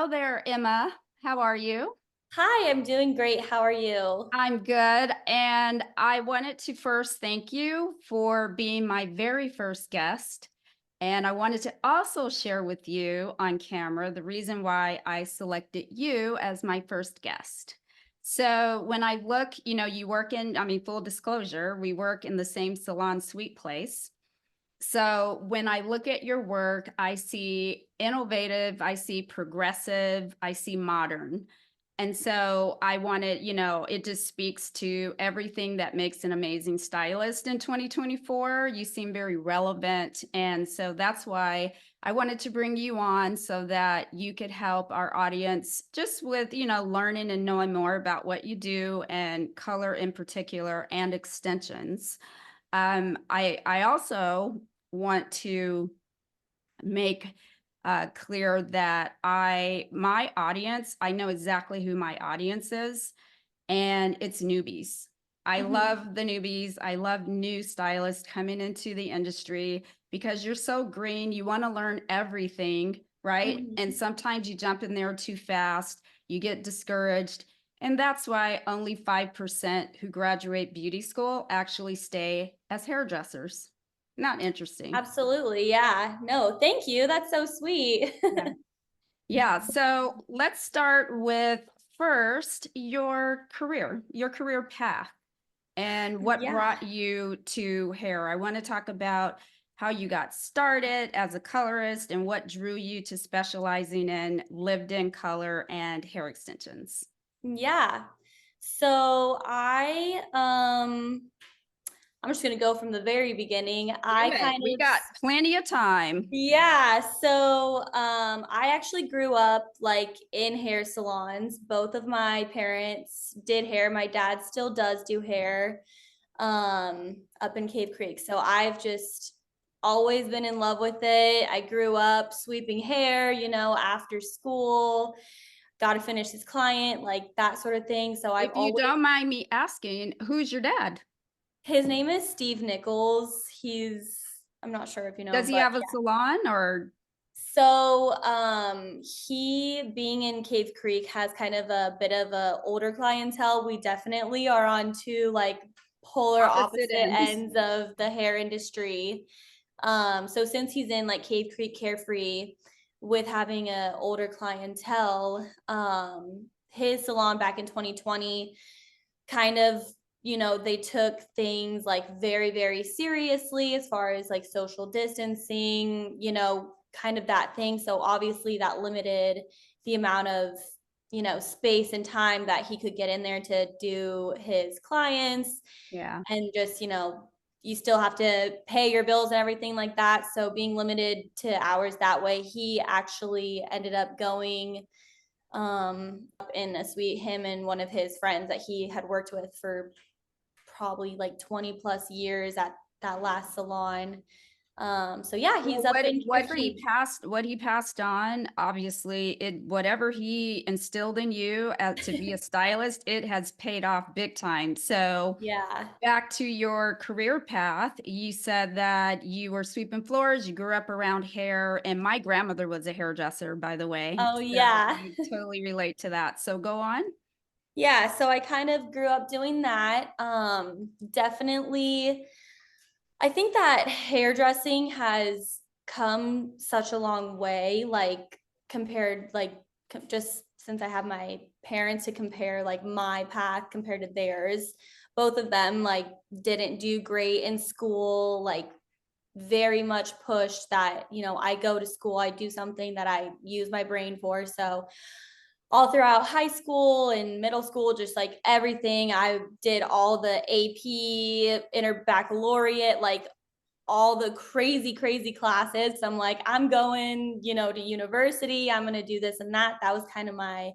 Hello there, Emma. How are you? Hi, I'm doing great. How are you? I'm good. And I wanted to first thank you for being my very first guest. And I wanted to also share with you on camera the reason why I selected you as my first guest. So when I look, you work full disclosure, we work in the same salon suite place. So when I look at your work, I see innovative, I see progressive, I see modern. And so I wanted, it just speaks to everything that makes an amazing stylist in 2024. You seem very relevant. And so that's why I wanted to bring you on so that you could help our audience just with, learning and knowing more about what you do and color in particular and extensions. I also want to make clear that my audience, I know exactly who my audience is, and it's newbies. I Mhm. love the newbies. I love new stylists coming into the industry because you're so green. You want to learn everything, right? And Mhm. sometimes you jump in there too fast, you get discouraged. And that's why only 5% who graduate beauty school actually stay as hairdressers. Not interesting. Absolutely. Yeah. No, thank you. That's so sweet. Yeah. Yeah. So let's start with first your career path. And what Yeah. brought you to hair? I want to talk about how you got started as a colorist and what drew you to specializing in lived-in color and hair extensions. Yeah. So I'm just gonna go from the very beginning. Do it. We got plenty of time. Yeah, so I actually grew up like in hair salons. Both of my parents did hair. My dad still does do hair up in Cave Creek. So I've just always been in love with it. I grew up sweeping hair, after school, got to finish this client, like that sort of thing. So I've If you always don't mind me asking, who's your dad? his name is Steve Nichols. I'm not sure if you know Does him, he but have a salon or so, he being in Cave Creek has kind of a bit of a older clientele. We definitely are on two like polar opposite opposite ends? ends of the hair industry. So since he's in like Cave Creek Carefree with having a older clientele, his salon back in 2020 kind of they took things like very very seriously as far as like social distancing, kind of that thing. So obviously that limited the amount of space and time that he could get in there to do his clients, Yeah. and just you still have to pay your bills and everything like that. So being limited to hours that way, he actually ended up going up in a suite, him and one of his friends that he had worked with for probably like 20 plus years at that last salon. So yeah, he's Well, up in Carefree. what he passed on, obviously, it whatever he instilled in you to be a stylist, it has paid off big time. So Yeah. back to your career path, you said that you were sweeping floors, you grew up around hair, and my grandmother was a hairdresser, by the way. Oh So yeah. I totally relate to that. So go on. Yeah, so I kind of grew up doing that. Definitely I think that hairdressing has come such a long way, like compared, like just since I have my parents to compare, like my path compared to theirs. Both of them like didn't do great in school, like very much pushed that, I go to school, I do something that I use my brain for. So all throughout high school and middle school, just like everything, I did all the AP, inter baccalaureate, like all the crazy, crazy classes. So I'm like, I'm going, to university. I'm going to do this and that. That was kind of my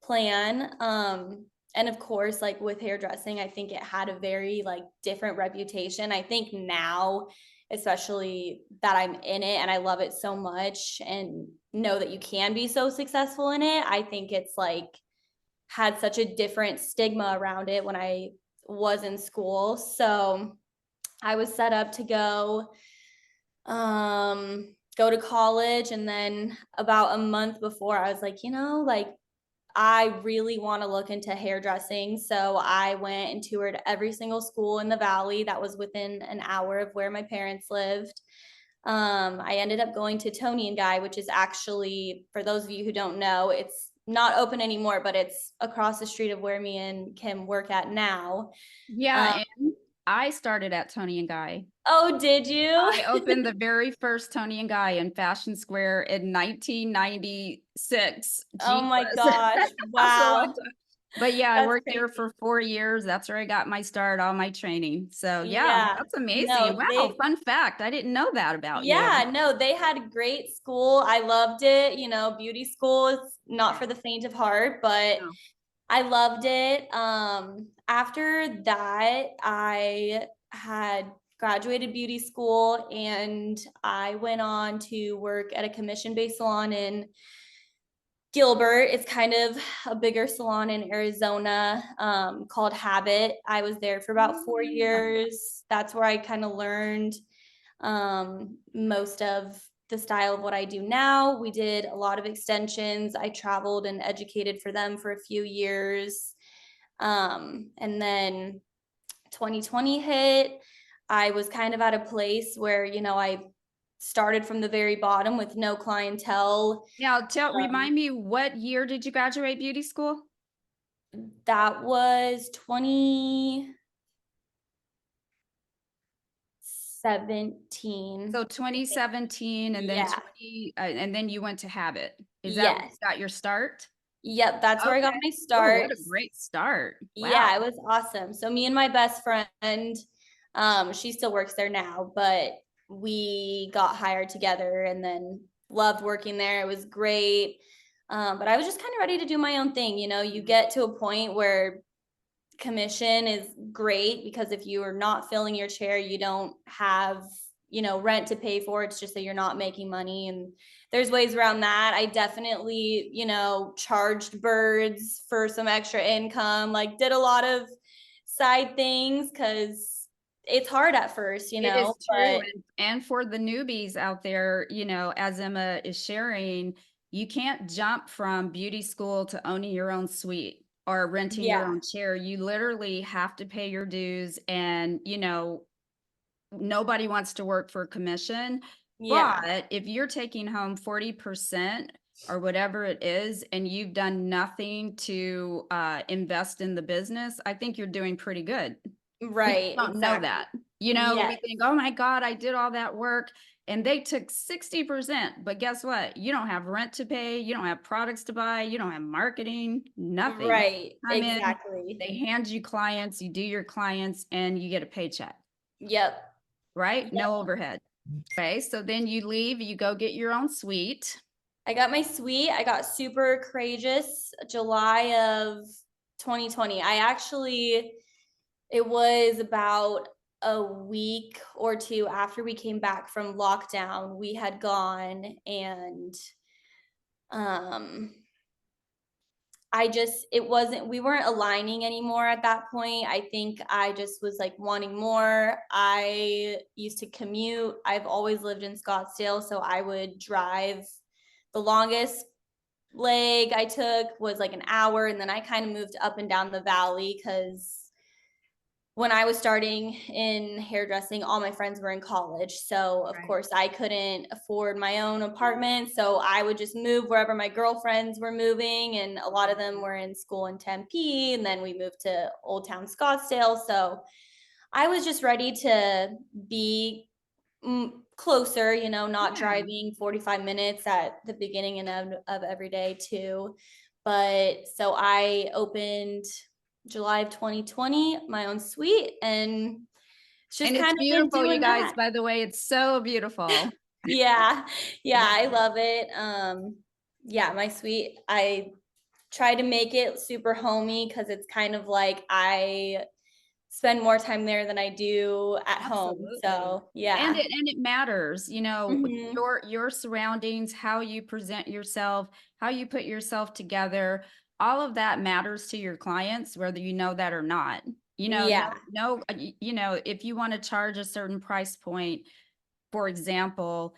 plan. And of course, like with hairdressing, I think it had a very like different reputation. I think now, especially that I'm in it and I love it so much and know that you can be so successful in it, I think it's like had such a different stigma around it when I was in school. So I was set up to go go to college. And then about a month before, I was like, like I really want to look into hairdressing. So I went and toured every single school in the valley that was within an hour of where my parents lived. I ended up going to Tony and Guy, which is actually, for those of you who don't know, it's not open anymore, but it's across the street of where me and Kim work at now. Um, Yeah, and I started at Tony and Guy. oh, did you? I opened the very first Tony and Guy in Fashion Square in 1996. Oh Gee my whiz. gosh. That's a long Wow. time. But yeah, I That's worked there crazy. for 4 years. That's where I got my start, all my training. So yeah, Yeah. that's amazing. No, Wow, fun fact. I didn't know that about you. yeah, no, they had great school. I loved it. Beauty school is not for Yeah. the faint of heart, but No. I loved it. After that, I had graduated beauty school and I went on to work at a commission-based salon in Gilbert. It's kind of a bigger salon in Arizona, called Habit. I was there for about four Ah. years. That's where I kind of learned most of the style of what I do now. We did a lot of extensions. I traveled and educated for them for a few years. And then 2020 hit. I was kind of at a place where, I started from the very bottom with no clientele. Now Um, remind me, what year did you graduate beauty school? that was 2017. So 2017 and then Yeah. 20 and then you went to Habit. Is that where you Yes. got your start? Yep. That's where I got Okay. my Oh, what start. a great start. Yeah, Wow. it was awesome. So me and my best friend, she still works there now, but we got hired together and then loved working there. It was great. But I was just kind of ready to do my own thing. You get to a point where commission is great because if you are not filling your chair, you don't have, rent to pay for. It's just that you're not making money. And there's ways around that. I definitely, charged birds for some extra income, like did a lot of side things because it's hard at first, It is true, but and for the newbies out there, as Emma is sharing, you can't jump from beauty school to owning your own suite or renting your yeah, own chair. You literally have to pay your dues and, nobody wants to work for commission. yeah, But if you're taking home 40% or whatever it is, and you've done nothing to invest in the business, I think you're doing pretty good. We just right, don't know exactly. that. Yes, We think, oh my God, I did all that work and they took 60%. But guess what? You don't have rent to pay, you don't have products to buy, you don't have marketing, nothing. right, Come in, exactly. they hand you clients, you do your clients, and you get a paycheck, Yep. right? Yep. No overhead. Okay. So then you leave, you go get your own suite. I got my suite. I got super courageous July of 2020. It was about a week or two after we came back from lockdown. We had gone and um we weren't aligning anymore at that point. I think I just was like wanting more. I used to commute. I've always lived in Scottsdale, so I would drive. The longest leg I took was like an hour, and then I kind of moved up and down the valley because when I was starting in hairdressing, all my friends were in college. So, of Right. course, I couldn't afford my own apartment. So, I would just move wherever my girlfriends were moving. And a lot of them were in school in Tempe. And then we moved to Old Town Scottsdale. So, I was just ready to be closer, not Yeah. driving 45 minutes at the beginning and of every day, too. But so I opened July of 2020, my own suite, and it's just And it's kind of been beautiful, you doing guys, that. by the way. It's so beautiful. Yeah. Yeah, Yeah. I love it. Yeah, my suite, I try to make it super homey because it's kind of like I spend more time there than I do at home. Absolutely. So, yeah. And it matters, Mhm. your surroundings, how you present yourself, how you put yourself together, all of that matters to your clients, whether you know that or not. Yeah. If you want to charge a certain price point, for example,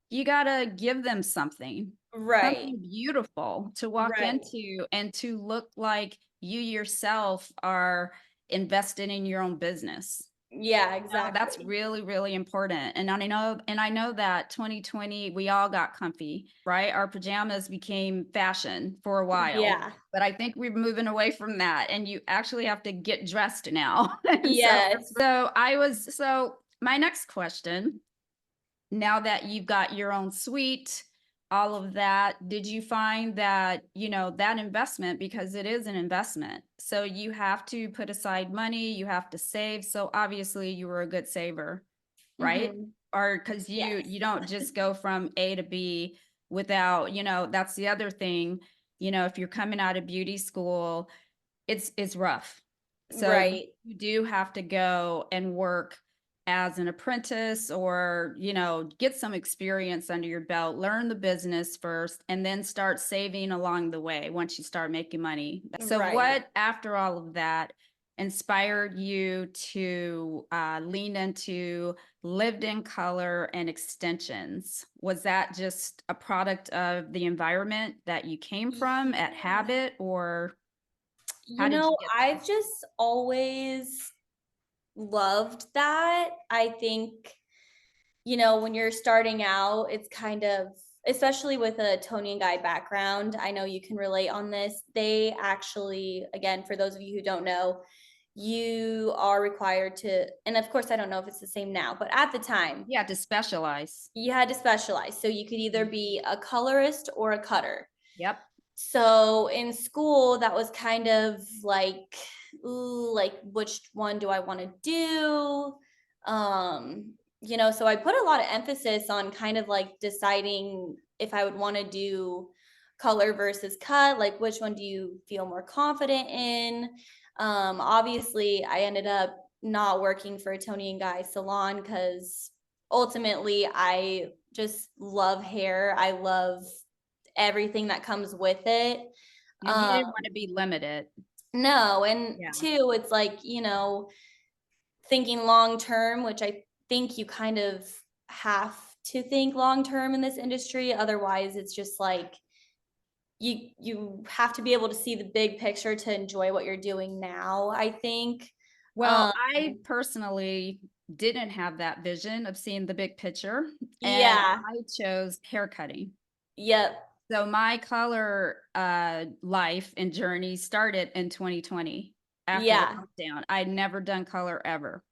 you gotta give them something, Right. something beautiful to walk Right. into and to look like you yourself are invested in your own business. Yeah, No, that's exactly. really, really important. And I know that 2020, we all got comfy, right? Our pajamas became fashion for a while, Yeah. but I think we're moving away from that, and you actually have to get dressed now. And Yes. so my next question, now that you've got your own suite, all of that, did you find that, that investment, because it is an investment. So you have to put aside money, you have to save. So obviously you were a good saver, right? Mhm. Or because you Yes. don't just go from A to B without, that's the other thing. If you're coming out of beauty school, it's rough. So Right. you do have to go and work as an apprentice, or, get some experience under your belt, learn the business first, and then start saving along the way once you start making money. So Right. what, after all of that, inspired you to lean into lived in color and extensions? Was that just a product of the environment that you came from at Yeah. habit, or how You did you know, get there? I've just always loved that. I think, when you're starting out, it's kind of, especially with a Tony and Guy background, I know you can relate on this. They actually, again, for those of you who don't know, you are required to, and of course, I don't know if it's the same now, but at the time, You had to specialize. you had to specialize. So you could either Mhm. be a colorist or a cutter. Yep. So in school, that was kind of like, ooh, like which one do I want to do? So I put a lot of emphasis on kind of like deciding if I would want to do color versus cut, like which one do you feel more confident in? Obviously, I ended up not working for a Tony and Guy salon because ultimately I just love hair. I love everything that comes with it. And you Um, didn't wanna be limited. no, and Yeah. two, it's like, thinking long term, which I think you kind of have to think long term in this industry. Otherwise, it's just like you have to be able to see the big picture to enjoy what you're doing now, I think. Well, Um, I personally didn't have that vision of seeing the big picture, and yeah, I chose haircutting. yep, So my color, life and journey started in 2020 after the yeah, lockdown. I'd never done color ever.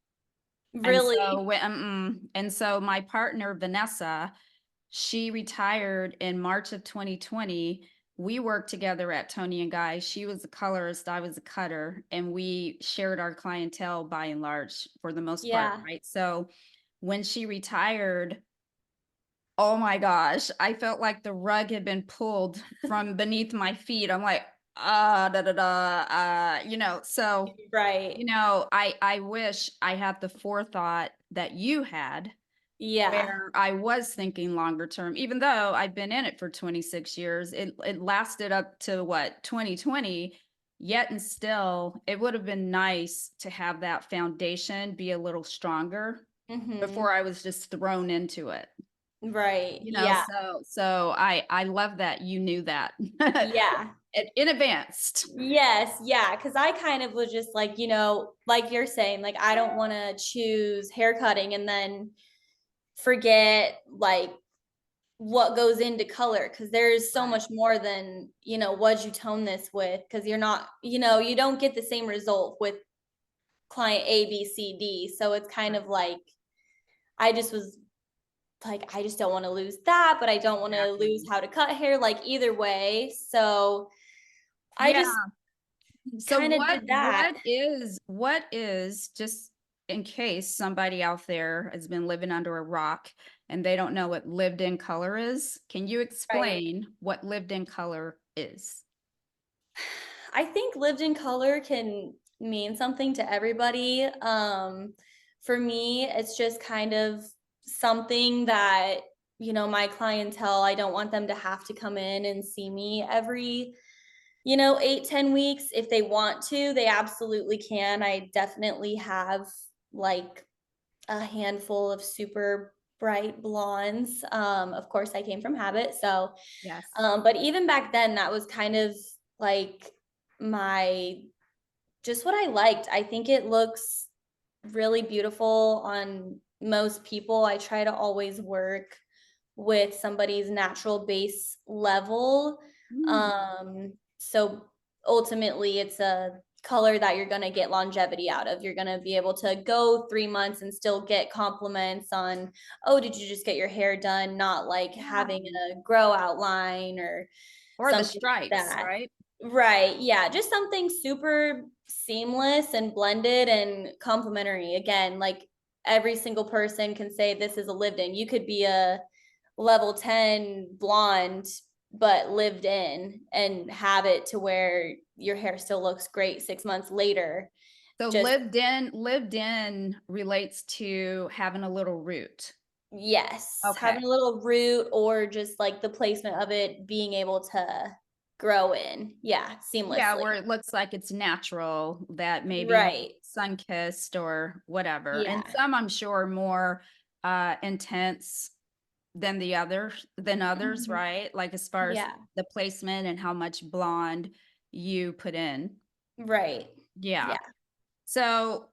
And so really, when and so my partner, Vanessa, she retired in March of 2020. We worked together at Tony and Guy. She was a colorist, I was a cutter, and we shared our clientele by and large for the most part, yeah. right? So when she retired, oh my gosh, I felt like the rug had been pulled from beneath my feet. I'm like, da da da, so Right. I wish I had the forethought that you had, Yeah. where I was thinking longer term. Even though I've been in it for 26 years, it lasted up to what, 2020, yet and still, it would have been nice to have that foundation be a little stronger Mhm. before I was just thrown into it. Right. Yeah. So I love that you knew that Yeah. in advance. Yes, yeah, because I kind of was just like, like you're saying, like I don't want to choose hair cutting and then forget like what goes into color because there's so Right. much more than, what you tone this with because you're not, you don't get the same result with client A, B, C, D. So it's kind Right. of like I just was like, I just don't want to lose that, but I don't want to lose Exactly. how to cut hair, like either way. So I Yeah. just So kind of did that. what is, just in case somebody out there has been living under a rock and they don't know what lived in color is, can you Right. explain what lived in color is? I think lived in color can mean something to everybody. For me, it's just kind of something that, my clientele, I don't want them to have to come in and see me every, 8, 10 weeks. If they want to, they absolutely can. I definitely have like a handful of super bright blondes. Of course, I came from habit. So, Yes. but even back then, that was kind of like my just what I liked. I think it looks really beautiful on most people. I try to always work with somebody's natural base level. Mm. So ultimately, it's a color that you're going to get longevity out of. You're going to be able to go 3 months and still get compliments on, oh, did you just get your hair done? Not like Yeah. having a grow outline or Or the something like stripes, that. right? Right. Yeah. Just something super seamless and blended and complementary. Again, like every single person can say this is a lived in. You could be a level 10 blonde, but lived in and have it to where your hair still looks great 6 months later. So Just, lived in relates to having a little root. yes, Okay. having a little root or just like the placement of it being able to grow in. Yeah. Yeah, Seamlessly. where it looks like it's natural, that maybe Right. sun-kissed or whatever. And Yeah. some I'm sure are more intense than others, Mhm. right? Like as far as Yeah. the placement and how much blonde you put in. Right. Yeah. Yeah. So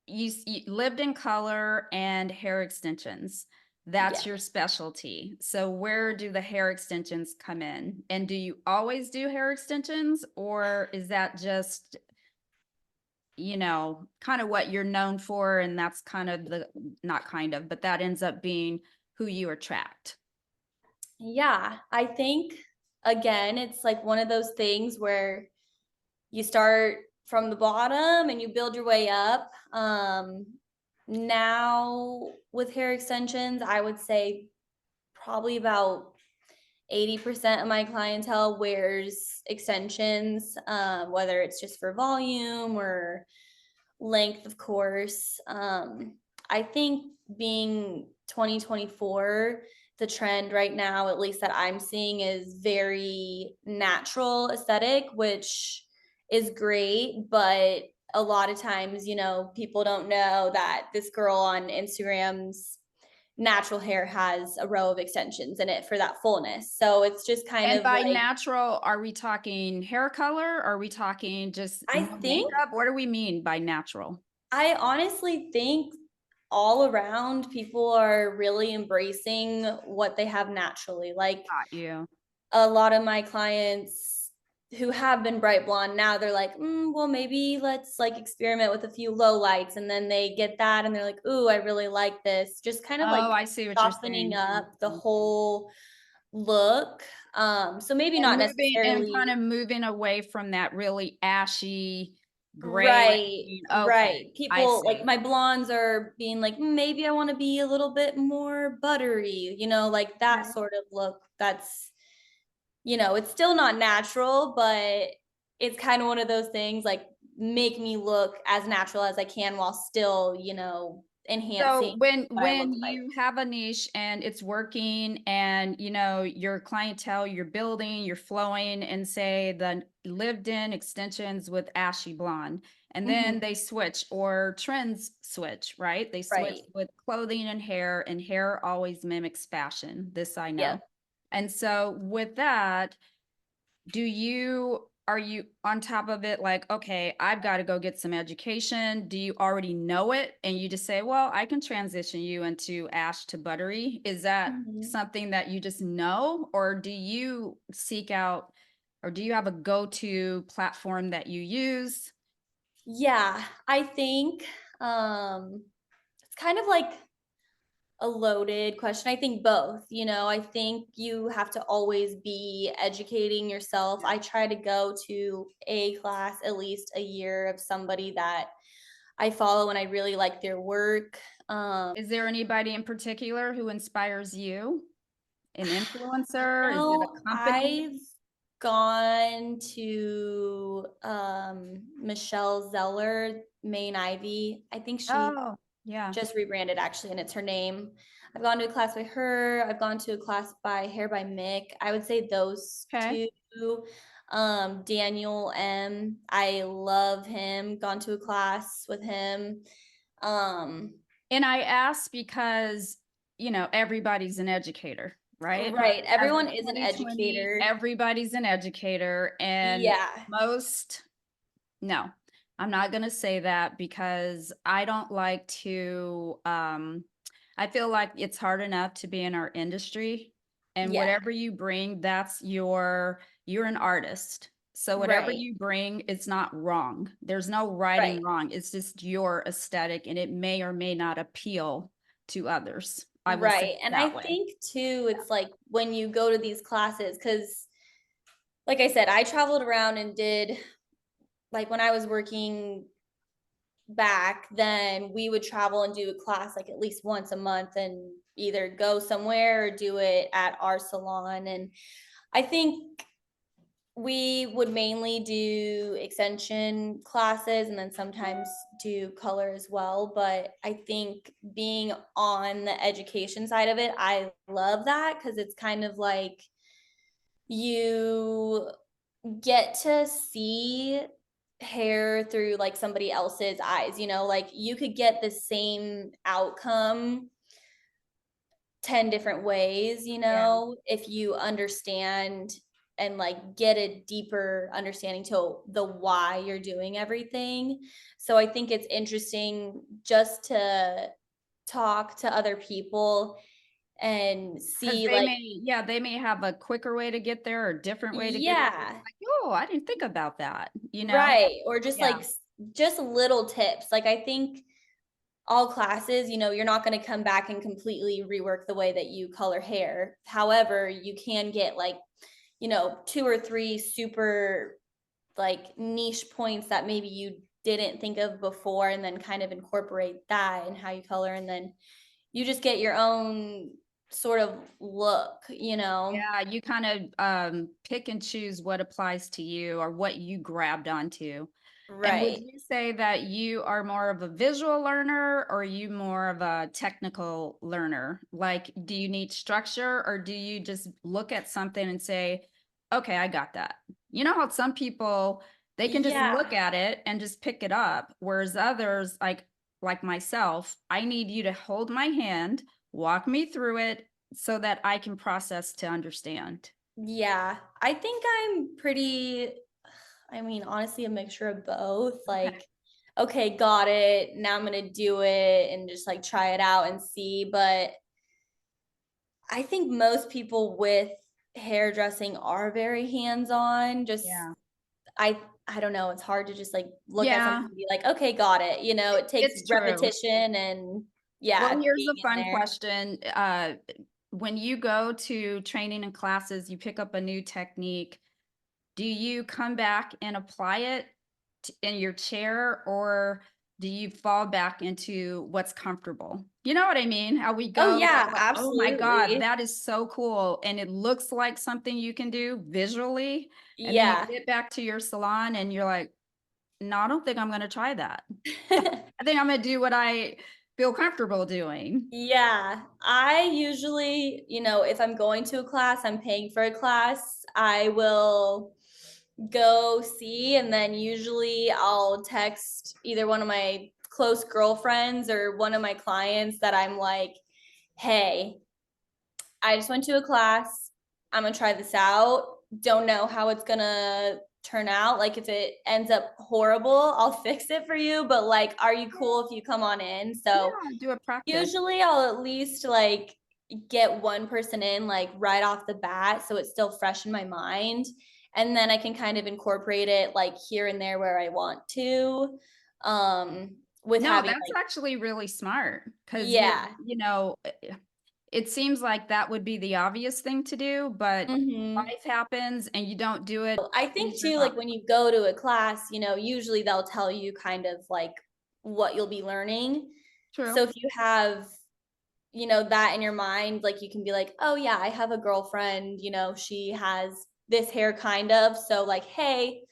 you lived in color and hair extensions. Yeah. That's your specialty. So where do the hair extensions come in? And do you always do hair extensions, or is that just, kind of what you're known for, and that's kind of the not kind of, but that ends up being who you attract? Yeah. I think again, it's like one of those things where you start from the bottom and you build your way up. Now with hair extensions, I would say probably about 80% of my clientele wears extensions, whether it's just for volume or length, of course. I think being 2024, the trend right now, at least that I'm seeing, is very natural aesthetic, which is great. But a lot of times, people don't know that this girl on Instagram's natural hair has a row of extensions in it for that fullness. So it's just kind And of by like, natural, are we talking hair color? Are we talking just I no think makeup? What do we mean by natural? I honestly think all around people are really embracing what they have naturally. Like Got you. a lot of my clients who have been bright blonde now they're like, well, maybe let's like experiment with a few low lights, and then they get that and they're like, ooh, I really like this. Just kind of Oh, like I see what you're softening saying. up the Mhm. whole look. So maybe And not moving and kind necessarily. of moving away from that really ashy gray. Right, Okay, right. I People like see. my blondes are being like, maybe I want to be a little bit more buttery, like that Okay. sort of look. That's, it's still not natural, but it's kind of one of those things like make me look as natural as I can while still, So enhancing when what I look when like. you have a niche and it's working and your clientele, you're building, you're flowing, and say the lived in extensions with ashy blonde, and then Mhm. they switch or trends switch, right? They switch Right. with clothing and hair always mimics fashion. This I know. Yep. And so with that, are you on top of it like, okay, I've got to go get some education? Do you already know it and you just say, well, I can transition you into ash to buttery? Is that Mhm. something that you just know, or do you seek out, or do you have a go-to platform that you use? Yeah, I think it's kind of like a loaded question. I think both. I think you have to always be educating yourself. Yeah. I try to go to a class at least a year of somebody that I follow and I really like their work. Um, Is there anybody in particular who inspires you? An influencer? Is it a company? I've gone to Michelle Zeller, Main Ivy. I think she Oh, yeah. just rebranded actually, and it's her name. I've gone to a class by her. I've gone to a class by Hair by Mick. I would say those Okay. two. Daniel M. I love him. Gone to a class with him. Um, And I ask because, everybody's an educator, right? Right. As of Everyone is an 2020, educator. everybody's an educator, and Yeah. most no, I'm not going to say that because I don't like to, I feel like it's hard enough to be in our industry, and Yeah. whatever you bring, you're an artist. So whatever Right. you bring, it's not wrong. There's no right Right. and wrong. It's just your aesthetic, and it may or may not appeal to others. I will say Right. it And I that way. think too, it's like when you go to these classes, because like I said, I traveled around and did like when I was working back, then we would travel and do a class like at least once a month and either go somewhere or do it at our salon. And I think we would mainly do extension classes and then sometimes do color as well. But I think being on the education side of it, I love that because it's kind of like you get to see hair through like somebody else's eyes, like you could get the same outcome 10 different ways, Yeah. if you understand and like get a deeper understanding to the why you're doing everything. So I think it's interesting just to talk to other people and Because see like, they may have a quicker way to get there or a different way to get there. yeah, Like, oh, I didn't think about that, you know? right. Or just Yeah. like, just little tips. Like, I think all classes, you're not going to come back and completely rework the way that you color hair. However, you can get like, two or three super like niche points that maybe you didn't think of before and then kind of incorporate that in how you color. And then you just get your own sort of look. Yeah, you kind of pick and choose what applies to you or what you grabbed onto. And would Right. you say that you are more of a visual learner or are you more of a technical learner? Like, do you need structure or do you just look at something and say, okay, I got that? You know how some people, they can just look Yeah. at it and just pick it up, whereas others, like myself, I need you to hold my hand, walk me through it so that I can process to understand. Yeah. I think I'm pretty, I mean, honestly, a mixture of both. Okay. Like, okay, got it. Now I'm gonna do it and just like try it out and see. But I think most people with hairdressing are very hands-on. Just Yeah. I don't know. It's hard to just like look at something Yeah, and be like, okay, got it. It takes it's true. repetition and Well, yeah, here's being a in fun there. question. When you go to training and classes, you pick up a new technique. Do you come back and apply it in your chair, or do you fall back into what's comfortable? You know what I mean? How we Oh go, yeah, we're like, oh my God, absolutely. that is so cool. And it looks like something you can do visually. And then you Yeah. get back to your salon and you're like, no, I don't think I'm going to try that. I think I'm going to do what I feel comfortable doing. Yeah, I usually, if I'm going to a class, I'm paying for a class, I will go see, and then usually I'll text either one of my close girlfriends or one of my clients that I'm like, hey, I just went to a class. I'm gonna try this out. Don't know how it's gonna turn out. Like if it ends up horrible, I'll fix it for you. But like, are you cool if you come on in? So Yeah, do a practice. usually I'll at least like get one person in like right off the bat so it's still fresh in my mind. And then I can kind of incorporate it like here and there where I want to. With No, having that's like, actually really smart because yeah. it seems like that would be the obvious thing to do, but Hmm. life happens and you don't do it. I And think you're too, like, like when you go to a class, usually they'll tell you kind of like what you'll be learning. true. So if you have, that in your mind, like you can be like, oh yeah, I have a girlfriend, she has this hair kind of. So like, hey,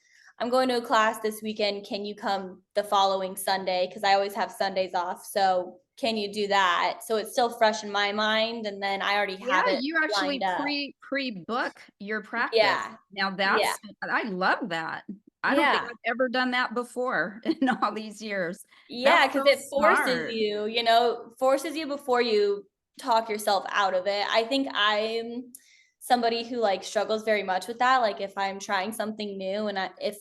I'm going to a class this weekend. Can you come the following Sunday? Because I always have Sundays off. So can you do that? So it's still fresh in my mind. And then I already Yeah, have it you actually lined up. pre-book your practice. Yeah. Now Yeah. I love that. I don't think Yeah. I've ever done that before in all these years. Yeah, That's because so it forces smart. you, forces you before you talk yourself out of it. I think I'm somebody who like struggles very much with that. Like if I'm trying something new and if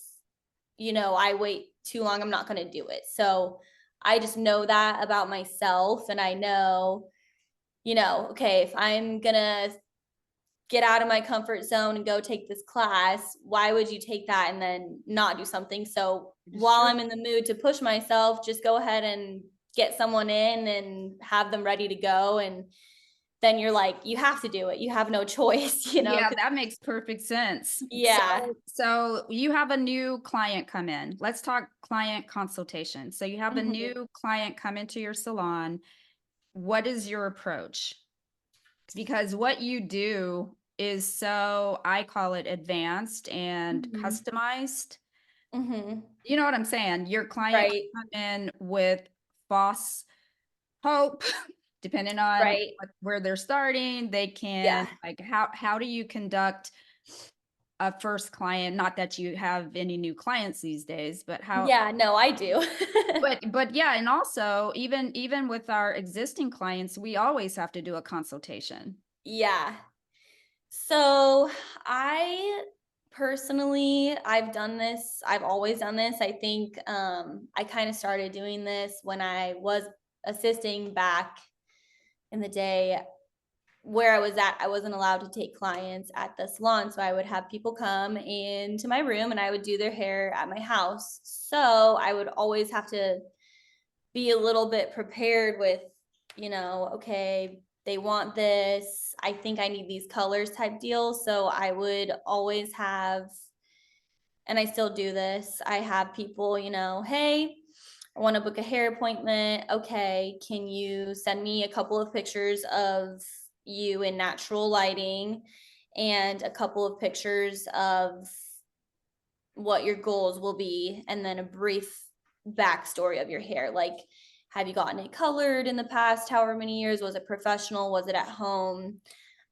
I wait too long, I'm not going to do it. So I just know that about myself. And I know, okay, if I'm going to get out of my comfort zone and go take this class, why would you take that and then not do something? So It is while true. I'm in the mood to push myself, just go ahead and get someone in and have them ready to go. And then you're like, you have to do it. You have no choice, Yeah, that makes perfect sense. Yeah. So you have a new client come in. Let's talk client consultation. So you have a Mhm. new client come into your salon. What is your approach? Because what you do is so, I call it advanced and Mhm. customized. Mhm. You know what I'm saying? Your client Right. can come in with false hope, depending on Right. where they're starting. They Yeah. can, like, how do you conduct a first client? Not that you have any new clients these days, but how, Yeah, no, I do. but yeah, and also even with our existing clients, we always have to do a consultation. Yeah. So I personally, I've done this. I've always done this. I think I kind of started doing this when I was assisting back in the day where I was at. I wasn't allowed to take clients at the salon. So I would have people come into my room and I would do their hair at my house. So I would always have to be a little bit prepared with, okay, they want this. I think I need these colors type deal. So I would always have, and I still do this, I have people, hey, I want to book a hair appointment. Okay, can you send me a couple of pictures of you in natural lighting and a couple of pictures of what your goals will be and then a brief backstory of your hair, like have you gotten it colored in the past however many years, was it professional, was it at home,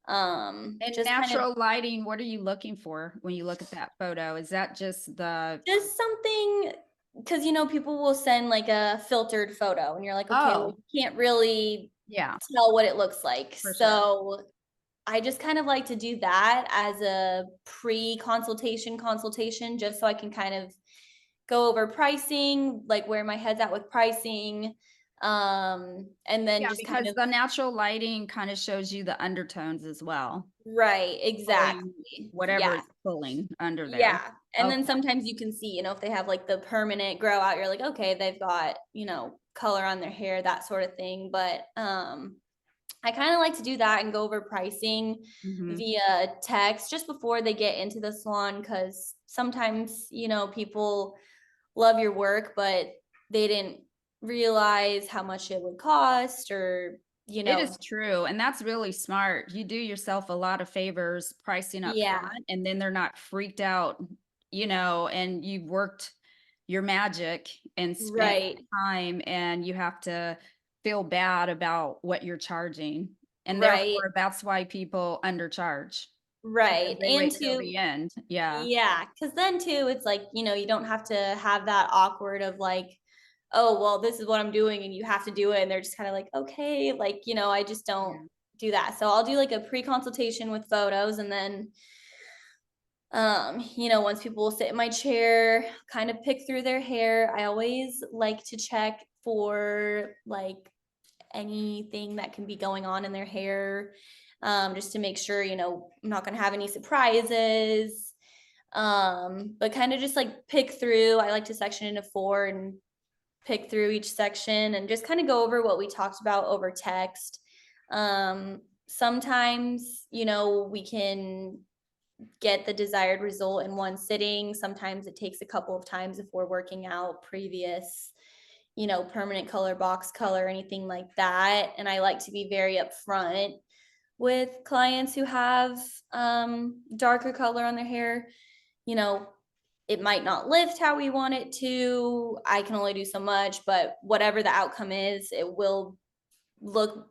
And just kind of natural lighting, what are you looking for when you look at that photo? Is that just the just something, because people will send like a filtered photo and you're like, okay, well oh, you can't really yeah, tell what it looks like. for sure. So I just kind of like to do that as a consultation, just so I can kind of go over pricing, like where my head's at with pricing. And then Yeah, just kind because of, the natural lighting kind of shows you the undertones as well, right, pulling exactly. whatever Yeah. it's pulling under there. Yeah. And then Okay. sometimes you can see, if they have like the permanent grow out, you're like, okay, they've got, color on their hair, that sort of thing. But I kind of like to do that and go over pricing Mhm. via text just before they get into the salon, because sometimes, people love your work, but they didn't realize how much it would cost or, It is true, and that's really smart. You do yourself a lot of favors pricing up yeah, front, and then they're not freaked out, and you've worked your magic and spent right, time, and you have to feel bad about what you're charging. And right, therefore, that's why people undercharge because right. they And wait till to, the end. Yeah. yeah, because then too, it's like, you don't have to have that awkward of like, oh, well, this is what I'm doing and you have to do it. And they're just kind of like, okay, like, I just don't Yeah. do that. So I'll do like a pre-consultation with photos, and then once people will sit in my chair, kind of pick through their hair, I always like to check for like anything that can be going on in their hair, just to make sure, I'm not going to have any surprises. But kind of just like pick through. I like to section into four and pick through each section and just kind of go over what we talked about over text. Sometimes, we can get the desired result in one sitting. Sometimes it takes a couple of times if we're working out previous, permanent color, box color, anything like that. And I like to be very upfront with clients who have darker color on their hair. You know, it might not lift how we want it to. I can only do so much, but whatever the outcome is, it will look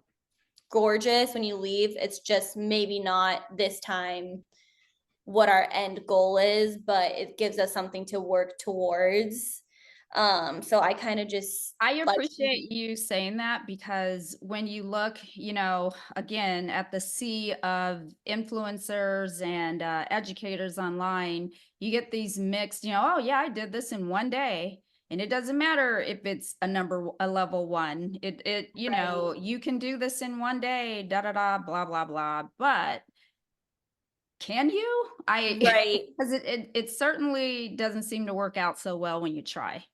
gorgeous when you leave. It's just maybe not this time what our end goal is, but it gives us something to work towards. So I kind of just I like, appreciate you saying that because when you look, again, at the sea of influencers and educators online, you get these mixed, oh, yeah, I did this in one day. And it doesn't matter if it's a level one. right, You can do this in one day, da da da, blah, blah, blah. But can you? right, Because it certainly doesn't seem to work out so well when you try.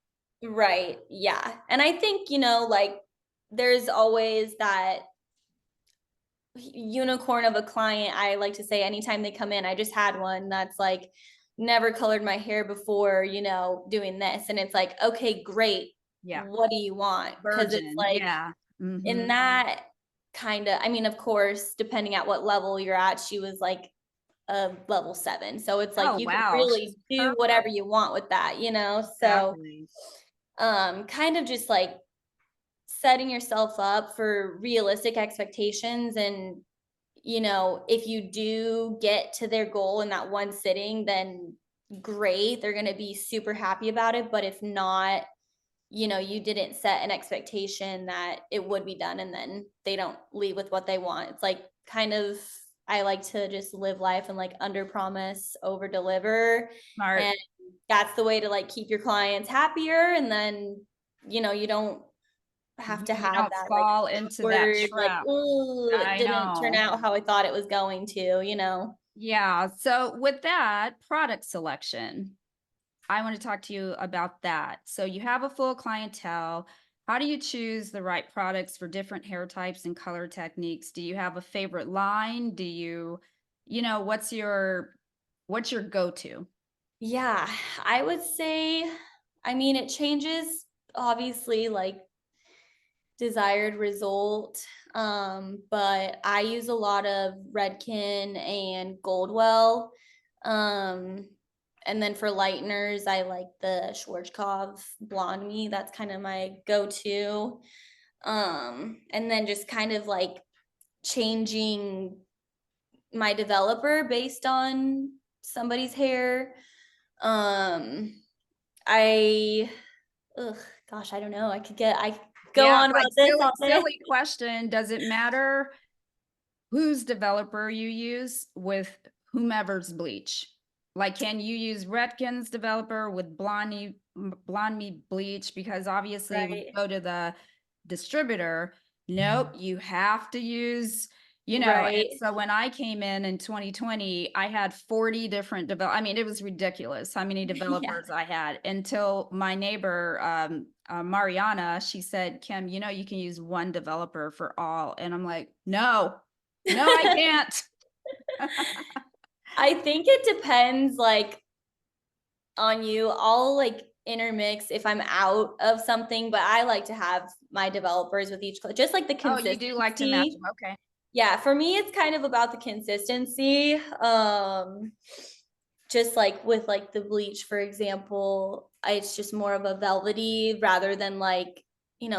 right, yeah. And I think, like there's always that unicorn of a client. I like to say anytime they come in, I just had one that's like never colored my hair before, doing this. And it's like, okay, great. Yeah. What do you want? Because it's Virgin, like yeah. in Mhm. that kind of, I mean, of course, depending at what level you're at, she was like a level 7. So it's like Oh, you can wow, she's really do perfect. whatever you want with that. So Exactly. kind of just like setting yourself up for realistic expectations. And if you do get to their goal in that one sitting, then great, they're going to be super happy about it. But if not, you didn't set an expectation that it would be done, and then they don't leave with what they want. It's like kind of, I like to just live life and like under promise, over deliver. And Smart. that's the way to like keep your clients happier. And then, you don't have to You have don't that like fall into that awkward, like, trap. "Ooh, it I didn't turn know. out how I thought it was going to." Yeah, so with that, product selection, I wanna talk to you about that. So you have a full clientele. How do you choose the right products for different hair types and color techniques? Do you have a favorite line? What's your go-to? Yeah, I would say, I mean, it changes obviously, like desired result. But I use a lot of Redken and Goldwell. Um, and then for lighteners, I like the Schwarzkopf Blonde Me. That's kind of my go-to. And then just kind of like changing my developer based on somebody's hair. Um, I ugh, gosh, I don't know. I go Yeah, on like about this all day. silly question, does it matter whose developer you use with whomever's bleach? Like, can you use Redken's developer with Blonde Me bleach? Because obviously, when you Right, go to the distributor, nope, you have to use, and right. so when I came in 2020, I had 40 different I mean, it was ridiculous how many Yeah. developers I had until my neighbor, Mariana, she said, Kim, you can use one developer for all. And I'm like, no, no, I can't. I think it depends, like, on you. I'll, like, intermix if I'm out of something, but I like to have my developers with each just, like, the Oh, you do like to match consistency. them. Okay. Yeah, for me, it's kind of about the consistency. Just like with like the bleach, for example, it's just more of a velvety rather than like,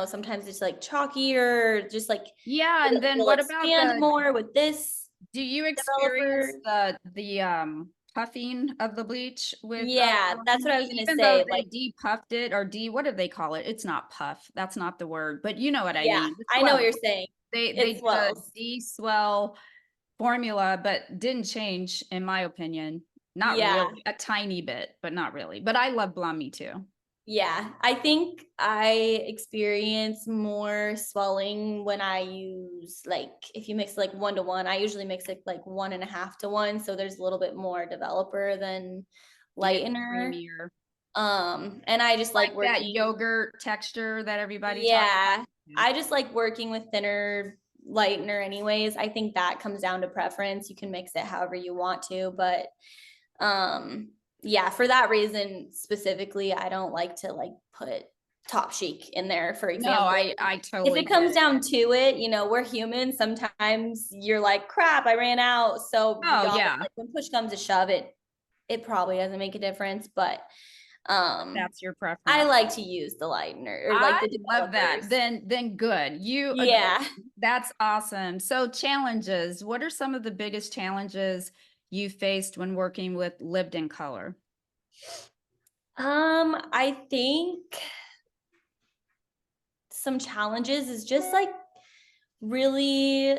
sometimes it's like chalky or just like Yeah, and then will what about expand more with this do you experience developer. the puffing of the bleach with Yeah, Blondie that's what I was Me? gonna Even though say. they Like, depuffed it or what do they call it? It's not puff. That's not the word, but you know what I yeah, mean. The I know what you're swelling. saying. They It did a swells. de-swell formula, but didn't change, in my opinion. Not Yeah. really, a tiny bit, but not really. But I love Blonde Me too. Yeah, I think I experience more swelling when I use like if you mix like 1 to 1, I usually mix it like 1.5 to 1. So there's a little bit more developer than It's lightener. creamier. And I just Like like that working, yogurt texture that everybody talks about. yeah, Yeah. I just like working with thinner lightener anyways. I think that comes down to preference. You can mix it however you want to, but um, yeah, for that reason specifically, I don't like to like put top chic in there, for No, example. I If totally it get comes it. down to it, we're human. Sometimes you're like, crap, I ran out. So be Oh, honest, yeah, like when push comes to shove, it probably doesn't make a difference. But um that's your I preference. like to use the lightener or like I the love that. developers. Then good. You Yeah. agree. That's awesome. So challenges, what are some of the biggest challenges you faced when working with lived in color? I think some challenges is just like really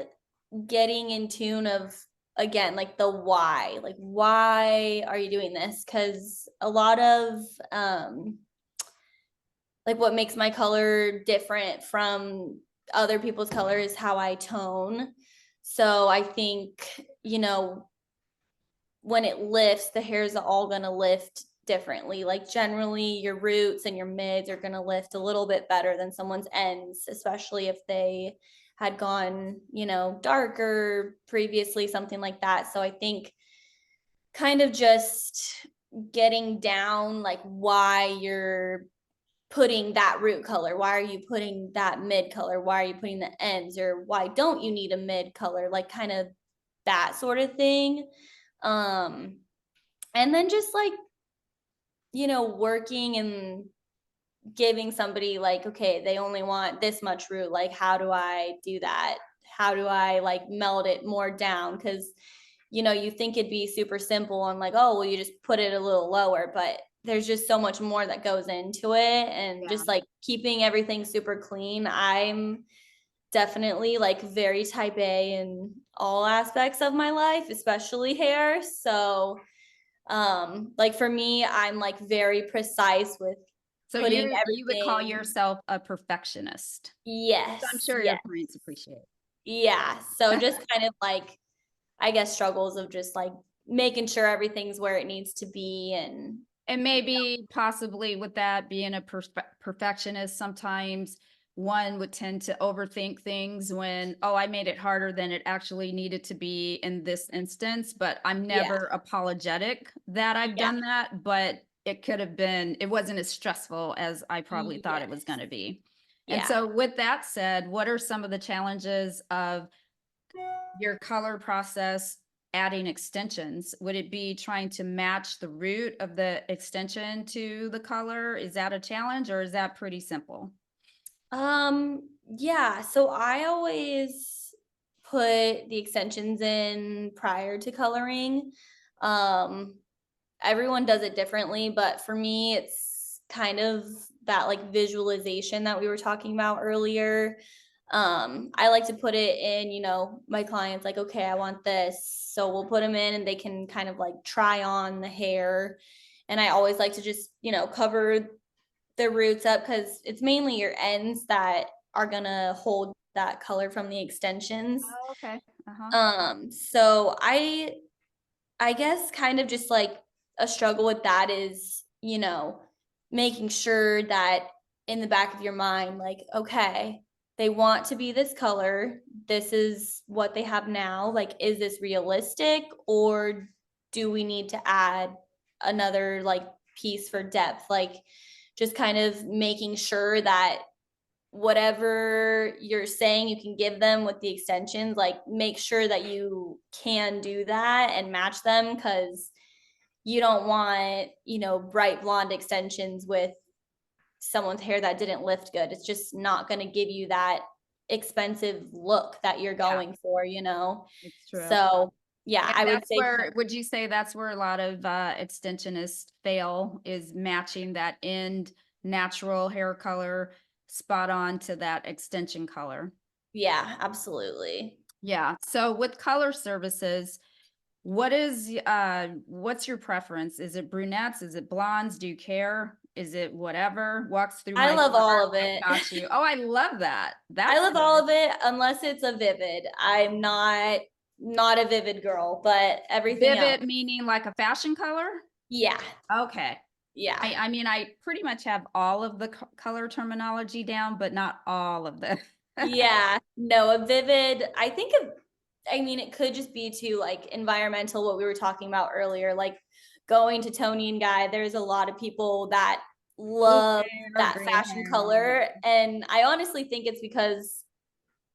getting in tune of, again, like the why. Like, why are you doing this? Because a lot of like what makes my color different from other people's color is how I tone. So I think, when it lifts, the hair is all going to lift differently. Like generally your roots and your mids are going to lift a little bit better than someone's ends, especially if they had gone, darker previously, something like that. So I think kind of just getting down like why you're putting that root color, why are you putting that mid color, why are you putting the ends, or why don't you need a mid color, like kind of that sort of thing. And then just like, working and giving somebody like, okay, they only want this much root. Like, how do I do that? How do I like meld it more down? Because, you think it'd be super simple and like, oh, well, you just put it a little lower, but there's just so much more that goes into it. And Yeah. just like keeping everything super clean. I'm definitely like very type A in all aspects of my life, especially hair. So like for me, I'm like very precise with So putting you would call everything. yourself a perfectionist. So I'm Yes, sure your yes, clients appreciate yeah. So just kind of like, I guess, struggles of just like making sure everything's where it needs to be. And maybe possibly with that being a perfectionist, sometimes one would tend to overthink things when, oh, I made it harder than it actually needed to be in this instance. But I'm Yeah, never apologetic that I've yeah, done that. But it could have been, it wasn't as stressful as I probably thought it was yes, going to be. And yeah. so, with that said, what are some of the challenges of your color process adding extensions? Would it be trying to match the root of the extension to the color? Is that a challenge or is that pretty simple? Yeah, so I always put the extensions in prior to coloring. Um, Everyone does it differently, but for me, it's kind of that like visualization that we were talking about earlier. I like to put it in, my clients like, okay, I want this. So we'll put them in and they can kind of like try on the hair. And I always like to just, cover the roots up because it's mainly your ends that are gonna hold that color from the extensions. Oh, okay. Uh-huh. So I guess kind of just like a struggle with that is, making sure that in the back of your mind, like, okay, they want to be this color. This is what they have now. Like, is this realistic or do we need to add another like piece for depth? Like, just kind of making sure that whatever you're saying you can give them with the extensions, like make sure that you can do that and match them because you don't want, bright blonde extensions with someone's hair that didn't lift good. It's just not going to give you that expensive look that you're Yeah, going for, it's true. So, yeah, And I would that's say, where, would you say that's where a lot of extensionists fail, is matching that end natural hair color spot on to that extension color? yeah, absolutely. Yeah. So with color services, what's your preference? Is it brunettes? Is it blondes? Do you care? Is it whatever? Walks through I my love door. all of I've it. got you. Oh, I love that. I That's love all good. of it unless it's a vivid. I'm not a vivid girl, but everything else. Vivid meaning like a fashion color? Yeah. Okay. Yeah. I mean, I pretty much have all of the color terminology down, but not all of the. Yeah. No, a vivid, I mean, it could just be too like environmental, what we were talking about earlier, like going to Tony and Guy. There's a lot of people that Blue love hair, that green fashion hair. color. And I honestly think it's because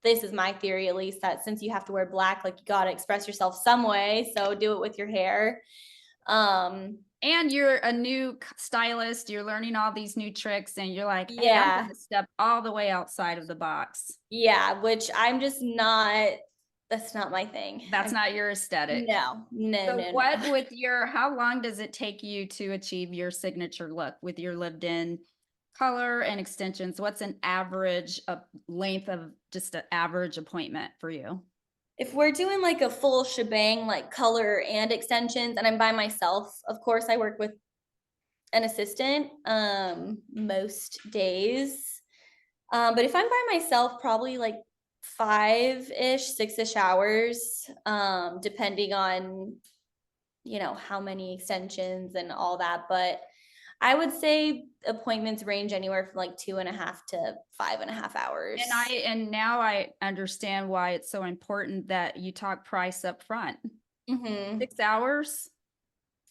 this is my theory, at least, that since you have to wear black, like you got to express yourself some way. So do it with your hair. Um, And you're a new stylist, you're learning all these new tricks, and you're like, hey, I'm yeah. going to step all the way outside of the box. Yeah, which I'm just not That's not my thing. That's not your aesthetic. No, no, So no, what no. with your how long does it take you to achieve your signature look with your lived-in color and extensions? What's an average length of just an average appointment for you? If we're doing like a full shebang, like color and extensions, and I'm by myself, of course I work with an assistant most days. But if I'm by myself, probably like 5-ish, 6-ish hours, depending on, how many extensions and all that. But I would say appointments range anywhere from like 2.5 to 5.5 hours. And now I understand why it's so important that you talk price up front. Hmm. 6 hours?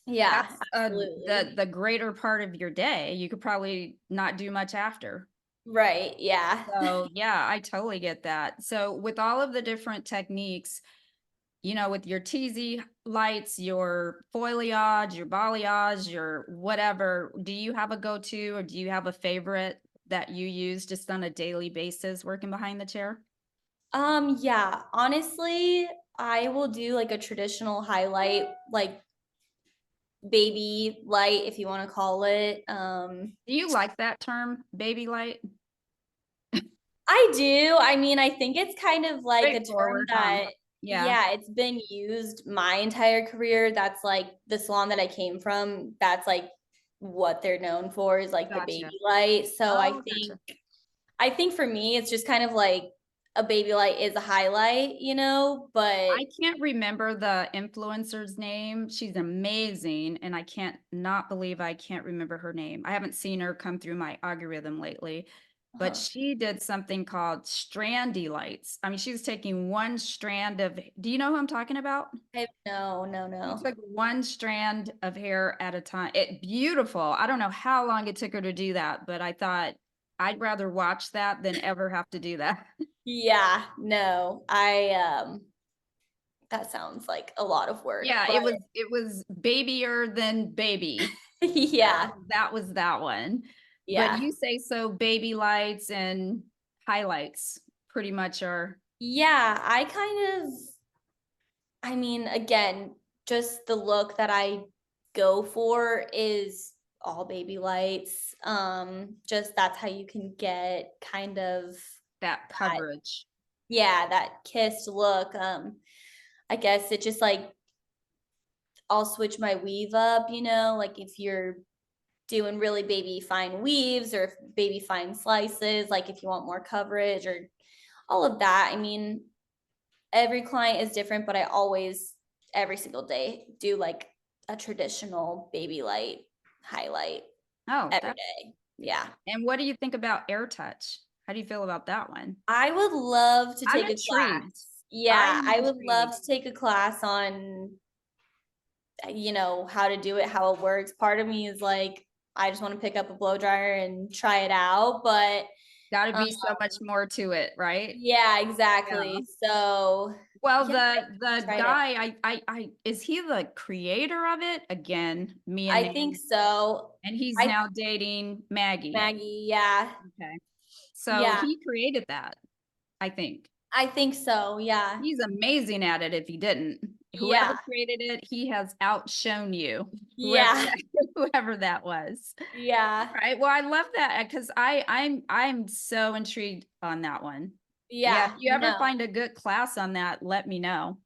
Yeah, That's, absolutely. the greater part of your day. You could probably not do much after. Right. Yeah. So, yeah, I totally get that. So, with all of the different techniques, with your teasy lights, your foliage, your balayage, your whatever, do you have a go-to or do you have a favorite that you use just on a daily basis working behind the chair? Yeah, honestly, I will do like a traditional highlight, like baby light, if you want to call it. Do you like that term, baby light? I do. I mean, I think it's kind of like a term Straightforward, huh? that, Yeah, yeah, it's been used my entire career. That's like the salon that I came from. That's like what they're known for is like the gotcha. baby light. So I Oh, think gotcha. I think for me, it's just kind of like a baby light is a highlight, but I can't remember the influencer's name. She's amazing, and I can't not believe I can't remember her name. I haven't seen her come through my algorithm lately, but uh she did something called strandy lights. I mean, she was taking one strand of, do you know who I'm talking about? no, no, She no. took one strand of hair at a time. It beautiful. I don't know how long it took her to do that, but I thought I'd rather watch that than ever have to do that. Yeah, no. That sounds like a lot of work, Yeah, but it was babyier than baby. yeah, That was that one. But yeah. you say so baby lights and highlights pretty much are Yeah, I mean, again, just the look that I go for is all baby lights. Just that's how you can get kind of that that, coverage. yeah, that kissed look. I guess it just like I'll switch my weave up, like if you're doing really baby fine weaves or baby fine slices, like if you want more coverage or all of that. I mean, every client is different, but I always, every single day, do like a traditional baby light highlight Oh, every that day. Yeah. and what do you think about air touch? How do you feel about that one? I would love to I'm take a intrigued. class. Yeah, I'm I would love intrigued. to take a class on, how to do it, how it works. Part of me is like, I just want to pick up a blow dryer and try it out. But Gotta um, be so much more to it, right? yeah, Yeah. exactly. So Well, yeah, I the tried it. guy, I is he the creator of it? Again, me and I think names. so. And he's I now dating Maggie. Maggie, yeah. Okay. So Yeah. he created that, I think. I think so. Yeah. He's amazing at it if he didn't. Whoever Yeah. created it, he has outshone you, whoever Yeah. that whoever that was. Yeah. Right. Well, I love that because I'm so intrigued on that one. Yeah, if Yeah. you ever No. find a good class on that, let me know.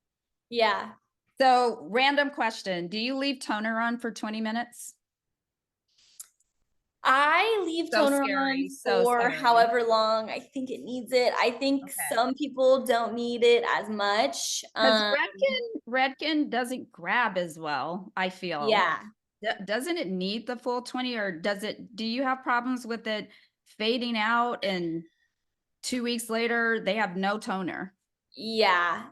Yeah. So, random question. Do you leave toner on for 20 minutes? I leave So toner on scary, so for scary. however long I think it needs it. I think Okay. some people don't need it as much. Because Redken doesn't grab as well, I feel. Yeah. Doesn't it need the full 20 or do you have problems with it fading out and 2 weeks later they have no toner Yeah.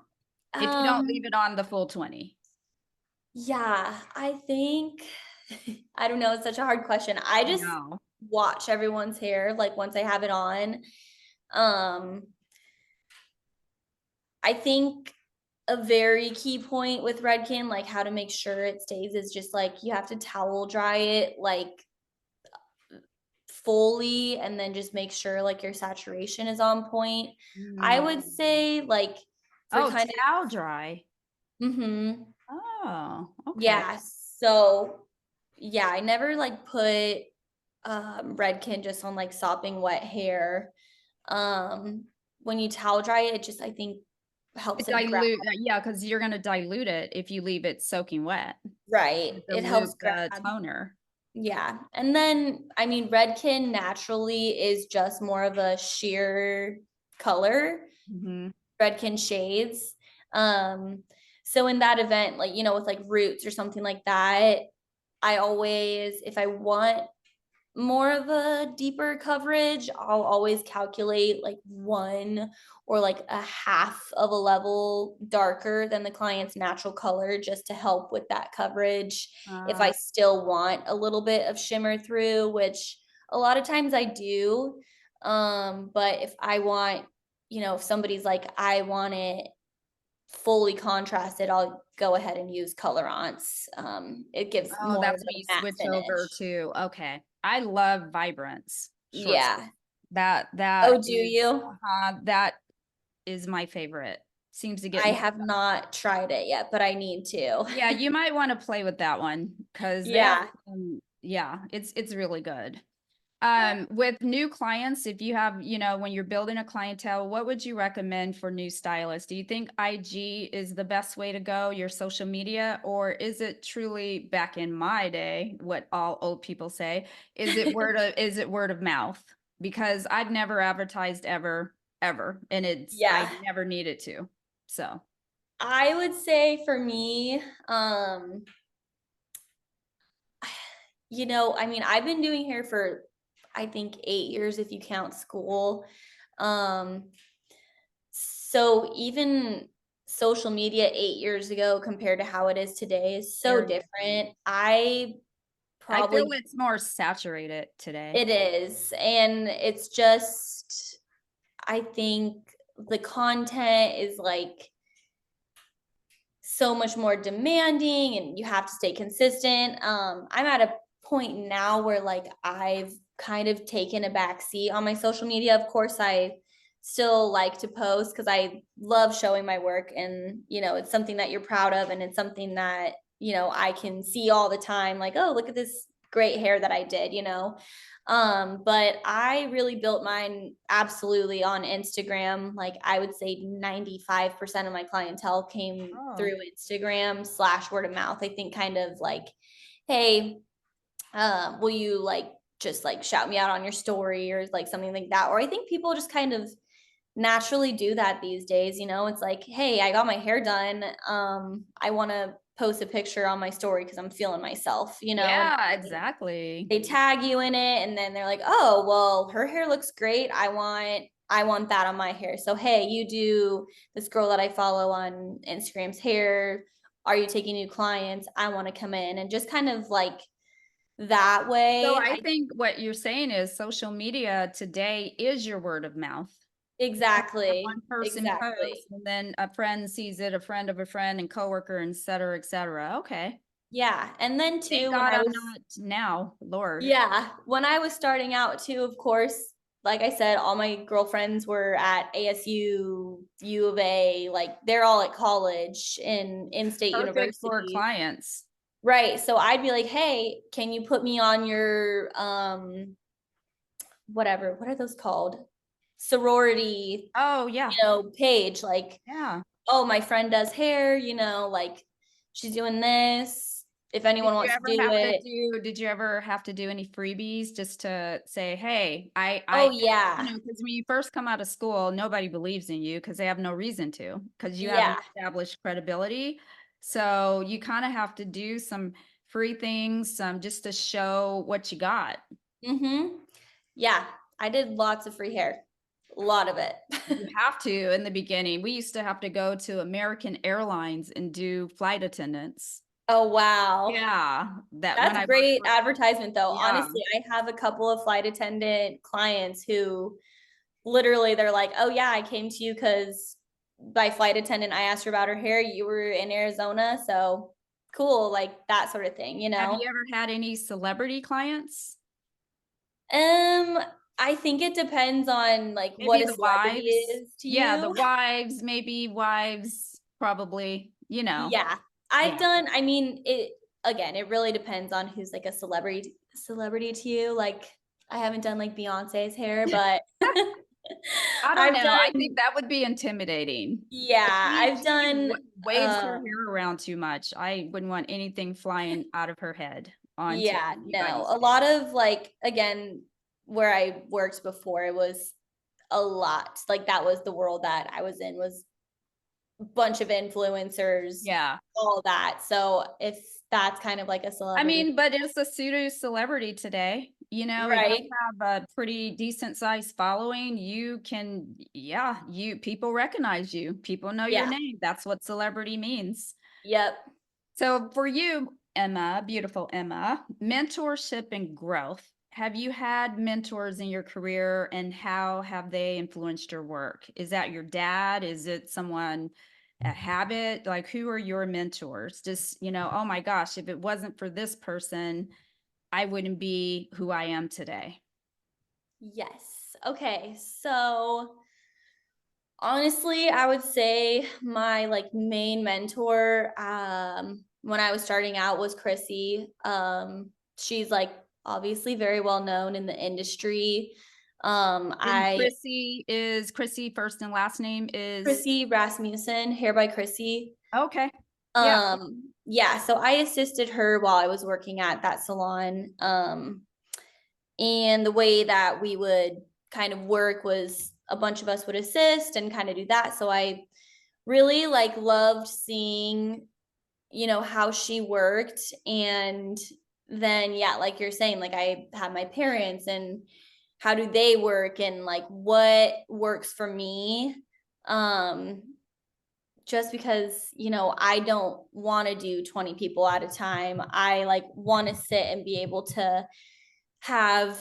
if you don't leave Um, it on the full 20? yeah, I think I don't know, it's such a hard question. I I just know. watch everyone's hair like once I have it on. Um, I think a very key point with Redken, like how to make sure it stays, is just like you have to towel dry it like fully and then just make sure like your saturation is on point. I would Mm. say like for Oh, kind towel dry. of, Oh, okay. yeah. So yeah, I never like put Redken just on like sopping wet hair. Um, when you towel dry it, just I think helps It it grab. dilute, yeah, because you're gonna dilute it if you leave it soaking wet. Right. It helps Dilute the grab. toner. Yeah. And then, I mean, Redken naturally is just more of a sheer color, Mhm. Redken shades. Um, so in that event, like, with like roots or something like that, I always, if I want more of a deeper coverage, I'll always calculate like one or like a half of a level darker than the client's natural color just to help with that coverage. If I Uh, still want a little bit of shimmer through, which a lot of times I do. But if I want, if somebody's like, I want it fully contrasted, I'll go ahead and use colorants. It gives oh, more of that's a when you matte switch over finish. to, okay. I love vibrance short. Yeah. That Oh, do is, you? that is my favorite. Seems to get I more. have not tried it yet, but I need to. Yeah, you might want to play with that one because they have Yeah. yeah, it's really good. With new clients, if you have, when you're building a clientele, what would you recommend for new stylists? Do you think IG is the best way to go, your social media, or is it truly back in my day, what all old people say, is it word of mouth? Because I've never advertised ever, and I Yeah. never needed to. So, I would say for me, I mean, I've been doing hair for I think 8 years if you count school. Um, so even social media 8 years ago compared to how it is today is so very, different. I I feel probably it's more saturated today. it is, and it's just I think the content is like so much more demanding and you have to stay consistent. I'm at a point now where like I've kind of taken a back seat on my social media. Of course, I still like to post because I love showing my work and it's something that you're proud of and it's something that I can see all the time like, oh, look at this great hair that I did. But I really built mine absolutely on Instagram. Like I would say 95% of my clientele came Oh. through Instagram / word of mouth. I think kind of like, hey, will you like just like shout me out on your story or like something like that? Or I think people just kind of naturally do that these days. It's like, hey, I got my hair done. I want to post a picture on my story because I'm feeling myself, and Yeah, exactly. they tag you in it and then they're like, oh, well, her hair looks great. I want that on my hair. So hey, you do this girl that I follow on Instagram's hair. Are you taking new clients? I want to come in and just kind of like that So way. I think what you're saying is social media today is your word of mouth. Exactly. One person Exactly. posts and then a friend sees it, a friend of a friend and coworker, et cetera, et cetera. Okay. Yeah. And then Thank too, when God I I'm was not now, Lord. Yeah, when I was starting out too, of course, like I said, all my girlfriends were at ASU, U of A, like they're all at college in state Perfect for universities. clients. Right. So I'd be like, "Hey, can you put me on your whatever, what are those called? Sorority, Oh, yeah. page like, Yeah. oh, my friend does hair, like she's doing this. If anyone wants to do it." Did you ever have to do any freebies just to say, hey, Oh yeah. because when you first come out of school, nobody believes in you because they have no reason to, because you haven't Yeah. established credibility. So you kind of have to do some free things, just to show what you got. Mm-hmm. Yeah, I did lots of free hair. A lot of it. You have to in the beginning. We used to have to go to American Airlines and do flight attendants. Oh, wow. Yeah, that when That's I worked great for, advertisement though. yeah. Honestly, I have a couple of flight attendant clients who literally they're like, "Oh yeah, I came to you because by flight attendant, I asked her about her hair. You were in Arizona, so cool." Like that sort of thing, you Have know? you ever had any celebrity clients? Um, I think it depends on like what Maybe a the celebrity wives. is to Yeah, the you. wives, maybe wives, probably, Yeah. Yeah. I mean, it again, it really depends on who's like a celebrity to you. Like I haven't done like Beyonce's hair, but I don't I've know. I think done that would be intimidating. yeah, I've She done waves her hair around too much. I wouldn't want anything flying out of her head onto yeah, no. anybody's A face. lot of like again, where I worked before, it was a lot. Like that was the world that I was in was a bunch of influencers, Yeah. all that. So if that's kind of like a I celebrity, mean, but it's a pseudo celebrity today. If you right? have a pretty decent sized following, you can, yeah, people recognize you. People know your Yeah. name. That's what celebrity means. Yep. So for you, Emma, beautiful Emma, mentorship and growth. Have you had mentors in your career and how have they influenced your work? Is that your dad? Is it someone, a habit? Like who are your mentors? Just, oh my gosh, if it wasn't for this person, I wouldn't be who I am today. Yes. Okay. So honestly, I would say my like main mentor when I was starting out was Chrissy. She's like obviously very well known in the industry. And I Chrissy first and last name is Chrissy Rasmussen, Hair by Chrissy. okay. Yeah. Yeah, so I assisted her while I was working at that salon. And the way that we would kind of work was a bunch of us would assist and kind of do that. So I really like loved seeing, how she worked. And then, yeah, like you're saying, like I had my parents and how do they work and like what works for me. Um, just because, I don't want to do 20 people at a time. I like want to sit and be able to have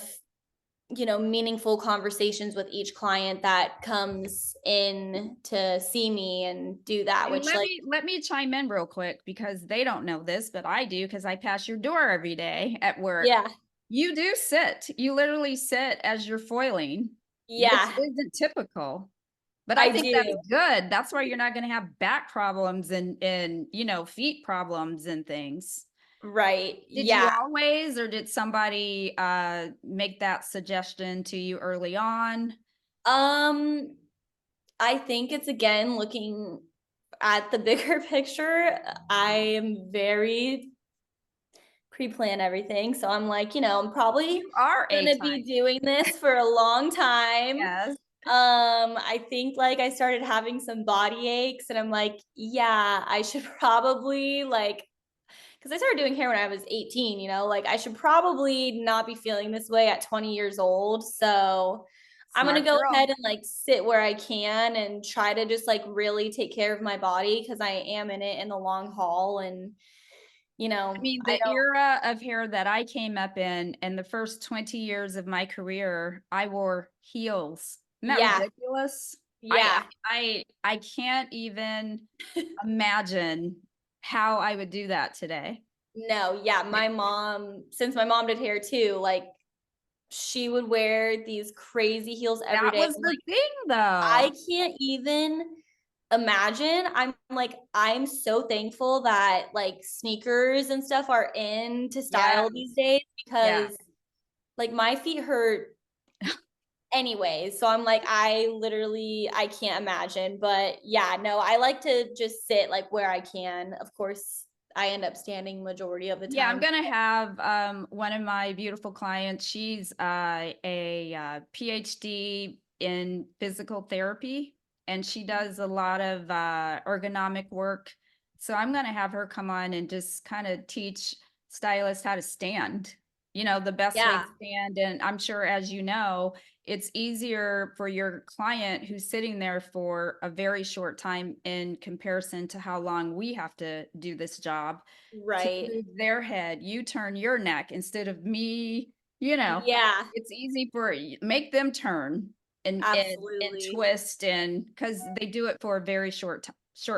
meaningful conversations with each client that comes in to see me and do that, And which let like me let me chime in real quick because they don't know this, but I do because I pass your door every day at work. yeah, You do sit. You literally sit as you're foiling, which yeah, isn't typical. But I I think that's do. good. That's why you're not going to have back problems and feet problems and things. Right. Did you Yeah. always, or did somebody make that suggestion to you early on? Um, I think it's again looking at the bigger picture. I am very pre-plan everything. So I'm like, I'm probably You are a gonna type. be doing this for a long time. Yes. I think like I started having some body aches and I'm like, yeah, I should probably like because I started doing hair when I was 18, like I should probably not be feeling this way at 20 years old. So I'm gonna Smart go girl. ahead and like sit where I can and try to just like really take care of my body because I am in it in the long haul. And I mean, I the era of hair that I came up in and the first 20 years of my career, I wore heels. Isn't that yeah, ridiculous? I yeah. I can't even imagine how I would do that today. No, yeah, my mom, since my mom did hair too, like she would wear these crazy heels every That day. was I'm the like, thing though. I can't even imagine. I'm like, I'm so thankful that like sneakers and stuff are in to style these Yes. days Yeah. because like my feet hurt anyways. So I'm like, I can't imagine. But yeah, no, I like to just sit like where I can. Of course, I end up standing majority of the Yeah, I'm time. gonna have one of my beautiful clients. She's a PhD in physical therapy, and she does a lot of ergonomic work. So I'm gonna have her come on and just kind of teach stylists how to stand. The best way Yeah, to stand. And I'm sure, as you know, it's easier for your client who's sitting there for a very short time in comparison to how long we have to do this job to right. move their head. You turn your neck instead of me, you know. Yeah, It's easy for make them turn and absolutely. twist and because they do it for a very short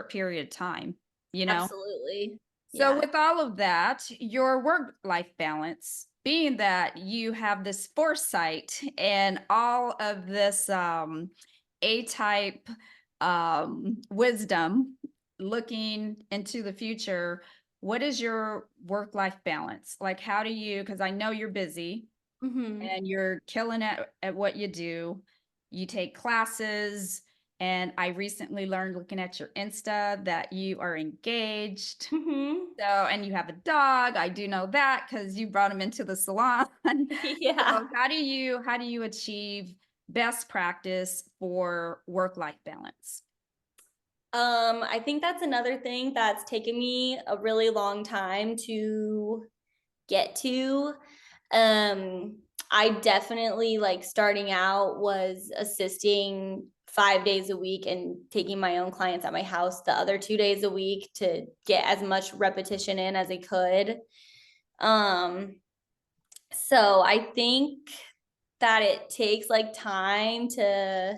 period of time. Absolutely. So Yeah. with all of that, your work life balance, being that you have this foresight and all of this A-type wisdom looking into the future, what is your work-life balance? Like, how do you, because I know you're busy Hmm. and you're killing it at what you do. You take classes, and I recently learned looking at your Insta that you are engaged. Hmm. So, and you have a dog. I do know that because you brought him into the salon. Yeah. So, how do you achieve best practice for work-life balance? I think that's another thing that's taken me a really long time to get to. Um, I definitely like starting out was assisting 5 days a week and taking my own clients at my house the other 2 days a week to get as much repetition in as I could. Um, so I think that it takes like time to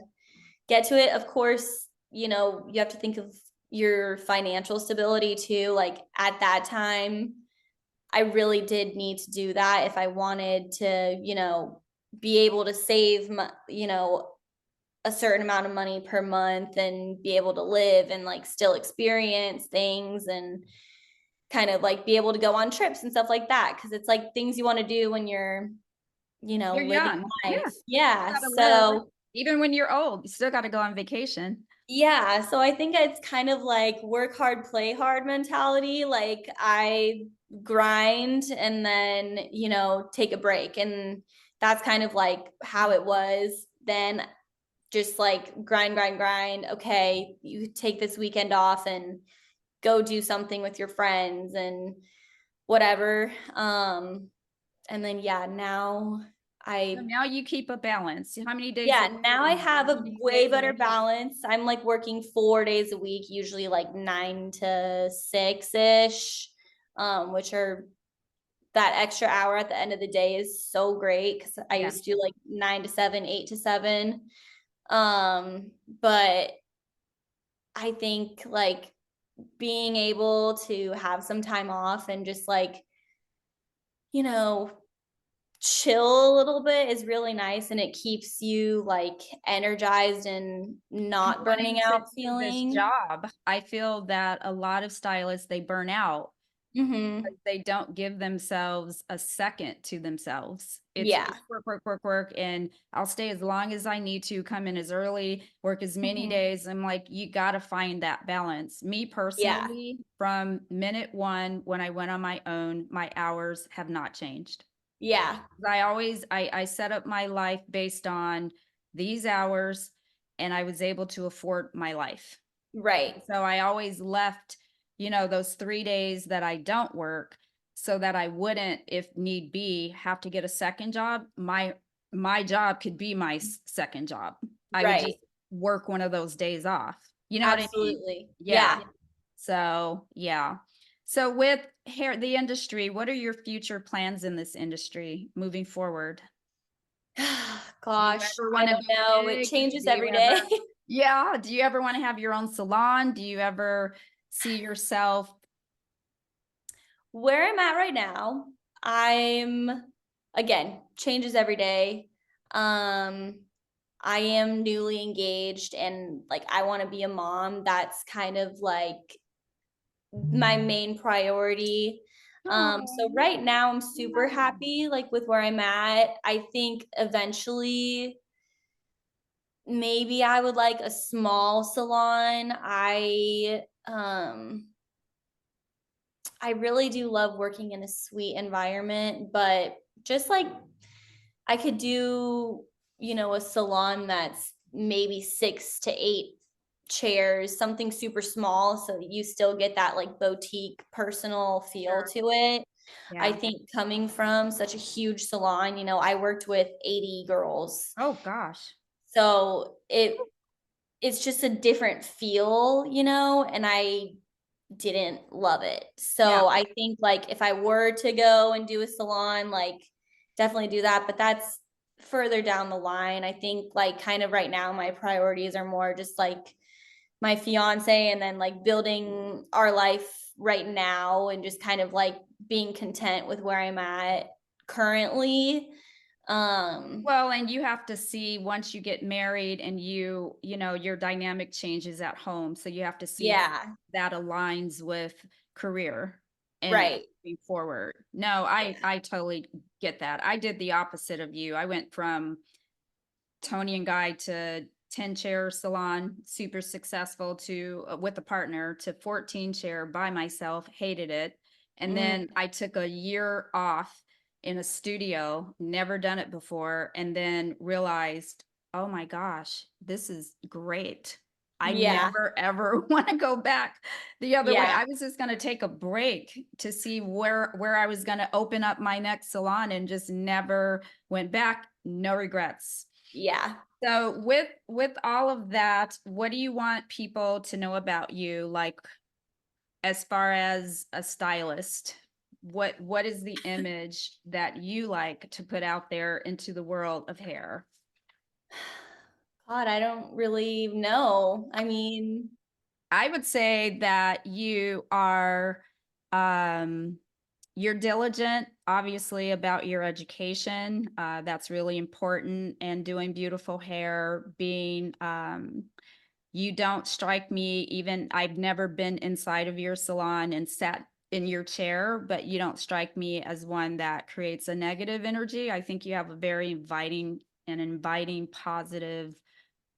get to it. Of course, you have to think of your financial stability too. Like at that time, I really did need to do that if I wanted to, be able to save, a certain amount of money per month and be able to live and like still experience things and kind of like be able to go on trips and stuff like that. Cause it's like things you want to do when you're, You're living young. Yeah, life. you Yeah. gotta live. So Even when you're old, you still got to go on vacation. yeah, so I think it's kind of like work hard, play hard mentality. Like I grind and then, take a break. And that's kind of like how it was. Then just like grind, grind, grind. Okay, you take this weekend off and go do something with your friends and whatever. And then yeah, now So I now you keep a balance. How many days a Yeah, week? now I have a How many way days a better week? balance. I'm like working 4 days a week, usually like 9 to 6-ish, which are that extra hour at the end of the day is so great because I Yeah. used to do like 9 to 7, 8 to 7. But I think like being able to have some time off and just like, you know, chill a little bit is really nice and it keeps you like energized and And not wanting burning to out do this feeling. job. I feel that a lot of stylists, they burn out Hmm. because they don't give themselves a second to themselves. It's Yeah. work, work, work, work, work, and I'll stay as long as I need to, come in as early, work as many Hmm. days. I'm like, you got to find that balance. Me Yeah. personally, from minute one when I went on my own, my hours have not changed. Yeah. I always I set up my life based on these hours, and I was able to afford my life. Right. So I always left, those 3 days that I don't work so that I wouldn't, if need be, have to get a second job. My job could be my second job. I would Right. just work one of those days off. You know what I mean? Absolutely. Yeah. Yeah. So, yeah. So with the industry, what are your future plans in this industry moving forward? Do you Gosh, ever I want to don't go know. It big? changes Do you every day. ever, yeah, do you ever want to have your own salon? Do you ever see yourself? Where I'm at right now, I'm again, changes every day. Um, I am newly engaged and like I want to be a mom. That's kind of like my main priority. So Oh, right now I'm super yeah. happy like with where I'm at. I think eventually maybe I would like a small salon. I really do love working in a sweet environment, but just like I could do, a salon that's maybe 6 to 8 chairs, something super small so that you still get that like boutique personal feel Sure. to it. I Yeah. think coming from such a huge salon, I worked with 80 girls. Oh gosh. So it's just a different feel, and I didn't love it. Yeah. So I think like if I were to go and do a salon, like definitely do that. But that's further down the line. I think like kind of right now my priorities are more just like my fiance and then like building our life right now and just kind of like being content with where I'm at currently. Well, and you have to see once you get married and you know, your dynamic changes at home. So you have to see how Yeah, that aligns with career and right. moving forward. No, I totally get that. I did the opposite of you. I went from Tony and Guy to 10 chair salon, super successful, to with a partner, to 14 chair by myself, hated it. And Mm, then I took a year off in a studio, never done it before, and then realized, oh my gosh, this is great. I yeah, never ever want to go back the other way. yeah, I was just going to take a break to see where I was going to open up my next salon, and just never went back. No regrets. yeah. So with all of that, what do you want people to know about you? Like, as far as a stylist, what is the image that you like to put out there into the world of hair? God, I don't really know. I mean, I would say that you are um you're diligent, obviously, about your education. That's really important. And doing beautiful hair, being you don't strike me, even I've never been inside of your salon and sat in your chair, but you don't strike me as one that creates a negative energy. I think you have a very inviting, positive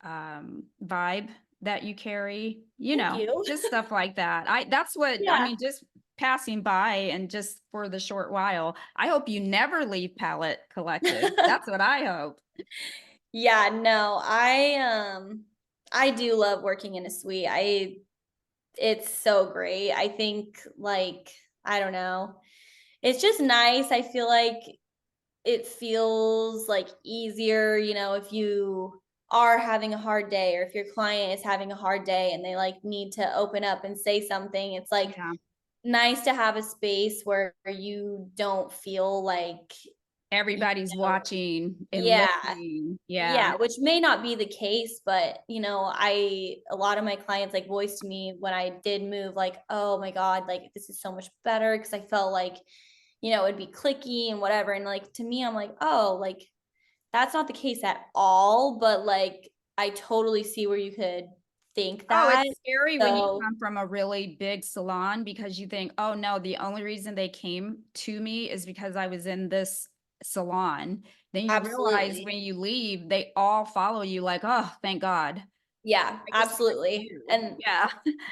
vibe that you carry, you thank know, you. just stuff like that. That's what I Yeah. mean, just passing by and just for the short while. I hope you never leave Palette Collective. That's what I hope. Yeah, no, I do love working in a suite. It's so great. I think like I don't know. It's just nice. I feel like it feels like easier, if you are having a hard day or if your client is having a hard day and they like need to open up and say something. It's like Yeah. nice to have a space where you don't feel like you Everybody's know, watching and yeah, listening. Yeah. yeah, which may not be the case, but a lot of my clients like voiced to me when I did move, like, oh my God, like this is so much better because I felt like, it'd be clicky and whatever. And like to me, I'm like, oh, like that's not the case at all. But like I totally see where you could think Oh, that. it's scary when you So come from a really big salon, because you think, oh no, the only reason they came to me is because I was in this salon. Then you realize absolutely. when you leave, they all follow you like, oh, thank God. Yeah, I just want absolutely. you. And Yeah.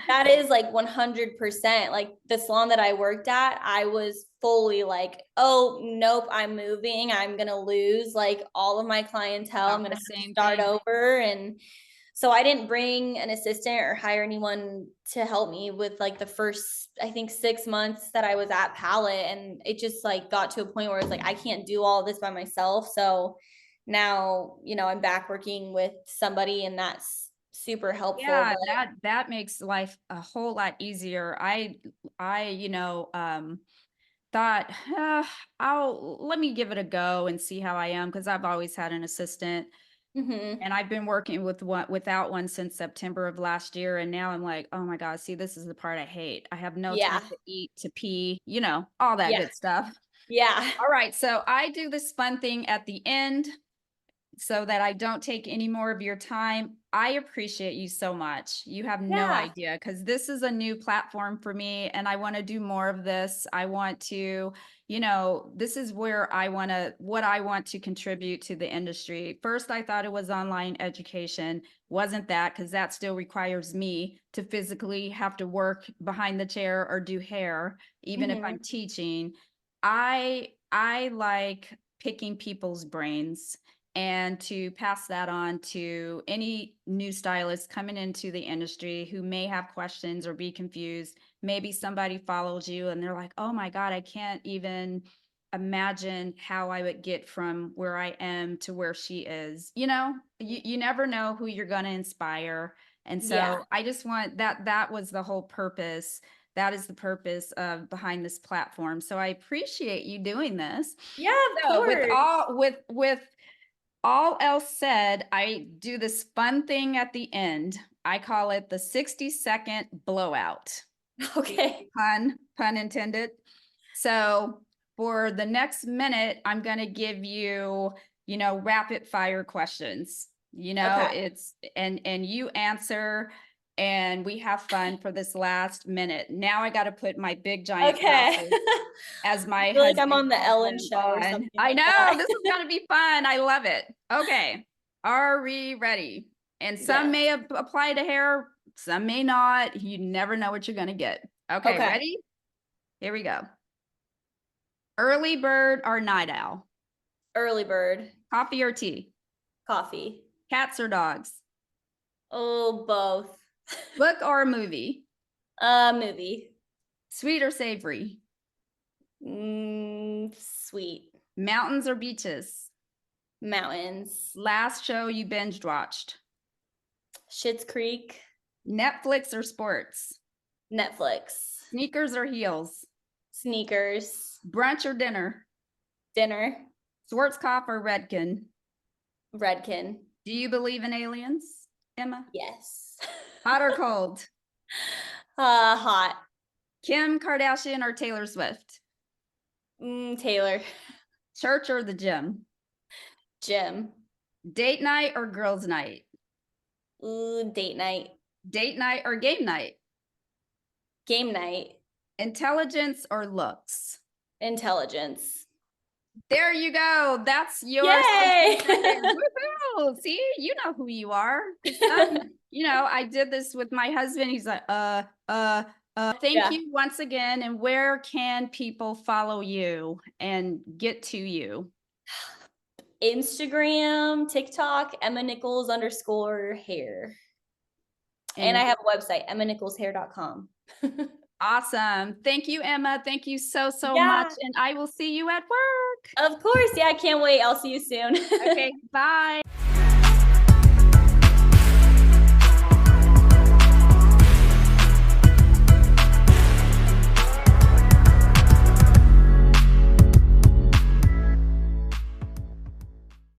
that is like 100%. Like the salon that I worked at, I was fully like, oh, nope, I'm moving. I'm going to lose like all of my clientele. I'm Thought going to the have to same start thing. over. And so I didn't bring an assistant or hire anyone to help me with like the first, I think, 6 months that I was at Palette. And it just like got to a point where it's like, I can't do all this by myself. So now, I'm back working with somebody and that's super helpful. Yeah, But that makes life a whole lot easier. I thought, let me give it a go and see how I am, because I've always had an assistant. mhm, And I've been working with one without one since September of last year. And now I'm like, oh my God, see, this is the part I hate. I have no time yeah, to eat, to pee, all that yeah, good stuff. yeah. All right. So I do this fun thing at the end so that I don't take any more of your time. I appreciate you so much. You have no Yeah. idea, because this is a new platform for me and I want to do more of this. I want to, this is where what I want to contribute to the industry. First, I thought it was online education. Wasn't that, because that still requires me to physically have to work behind the chair or do hair, even if I'm Mhm. teaching. I like picking people's brains and to pass that on to any new stylist coming into the industry who may have questions or be confused. Maybe somebody follows you and they're like, oh my God, I can't even imagine how I would get from where I am to where she is. You never know who you're going to inspire. And Yeah. so I just want that was the whole purpose. That is the purpose of behind this platform. So I appreciate you doing this. Yeah, of So course. with all else said, I do this fun thing at the end. I call it the 60-second blowout. Okay. Pun intended. So for the next minute, I'm going to give you, rapid fire questions. Okay. And you answer and we have fun for this last minute. Now I got to put my big giant Okay. glasses, as my Feel like I'm husband on the calls Ellen them, show or on. something I like know that. this is going to be fun. I love it. Okay. Are we ready? And some Yes. may apply to hair, some may not. You never know what you're going to get. Okay, Okay. ready? Here we go. Early bird or night owl? Early bird. Coffee or tea? Coffee. Cats or dogs? Oh, both. Book or movie? Movie. Sweet or savory? Sweet. Mountains or beaches? Mountains. Last show you binge watched? Schitt's Creek. Netflix or sports? Netflix. Sneakers or heels? Sneakers. Brunch or dinner? Dinner. Schwarzkopf or Redken? Redken. Do you believe in aliens, Emma? Yes. Hot or cold? Hot. Kim Kardashian or Taylor Swift? Taylor. Church or the gym? Gym. Date night or girls' night? Date night. Date night or game night? Game night. Intelligence or looks? Intelligence. There you go. That's your Yay! Woohoo! See, you know who you are. I did this with my husband. He's like, thank Yeah. you once again. And where can people follow you and get to you? Instagram, TikTok, Emma Nichols _hair. And I have a website, emmanicholshair.com. Awesome. Thank you, Emma. Thank you so Yeah. much. And I will see you at work. Of course. Yeah, I can't wait. I'll see you soon. Okay, bye.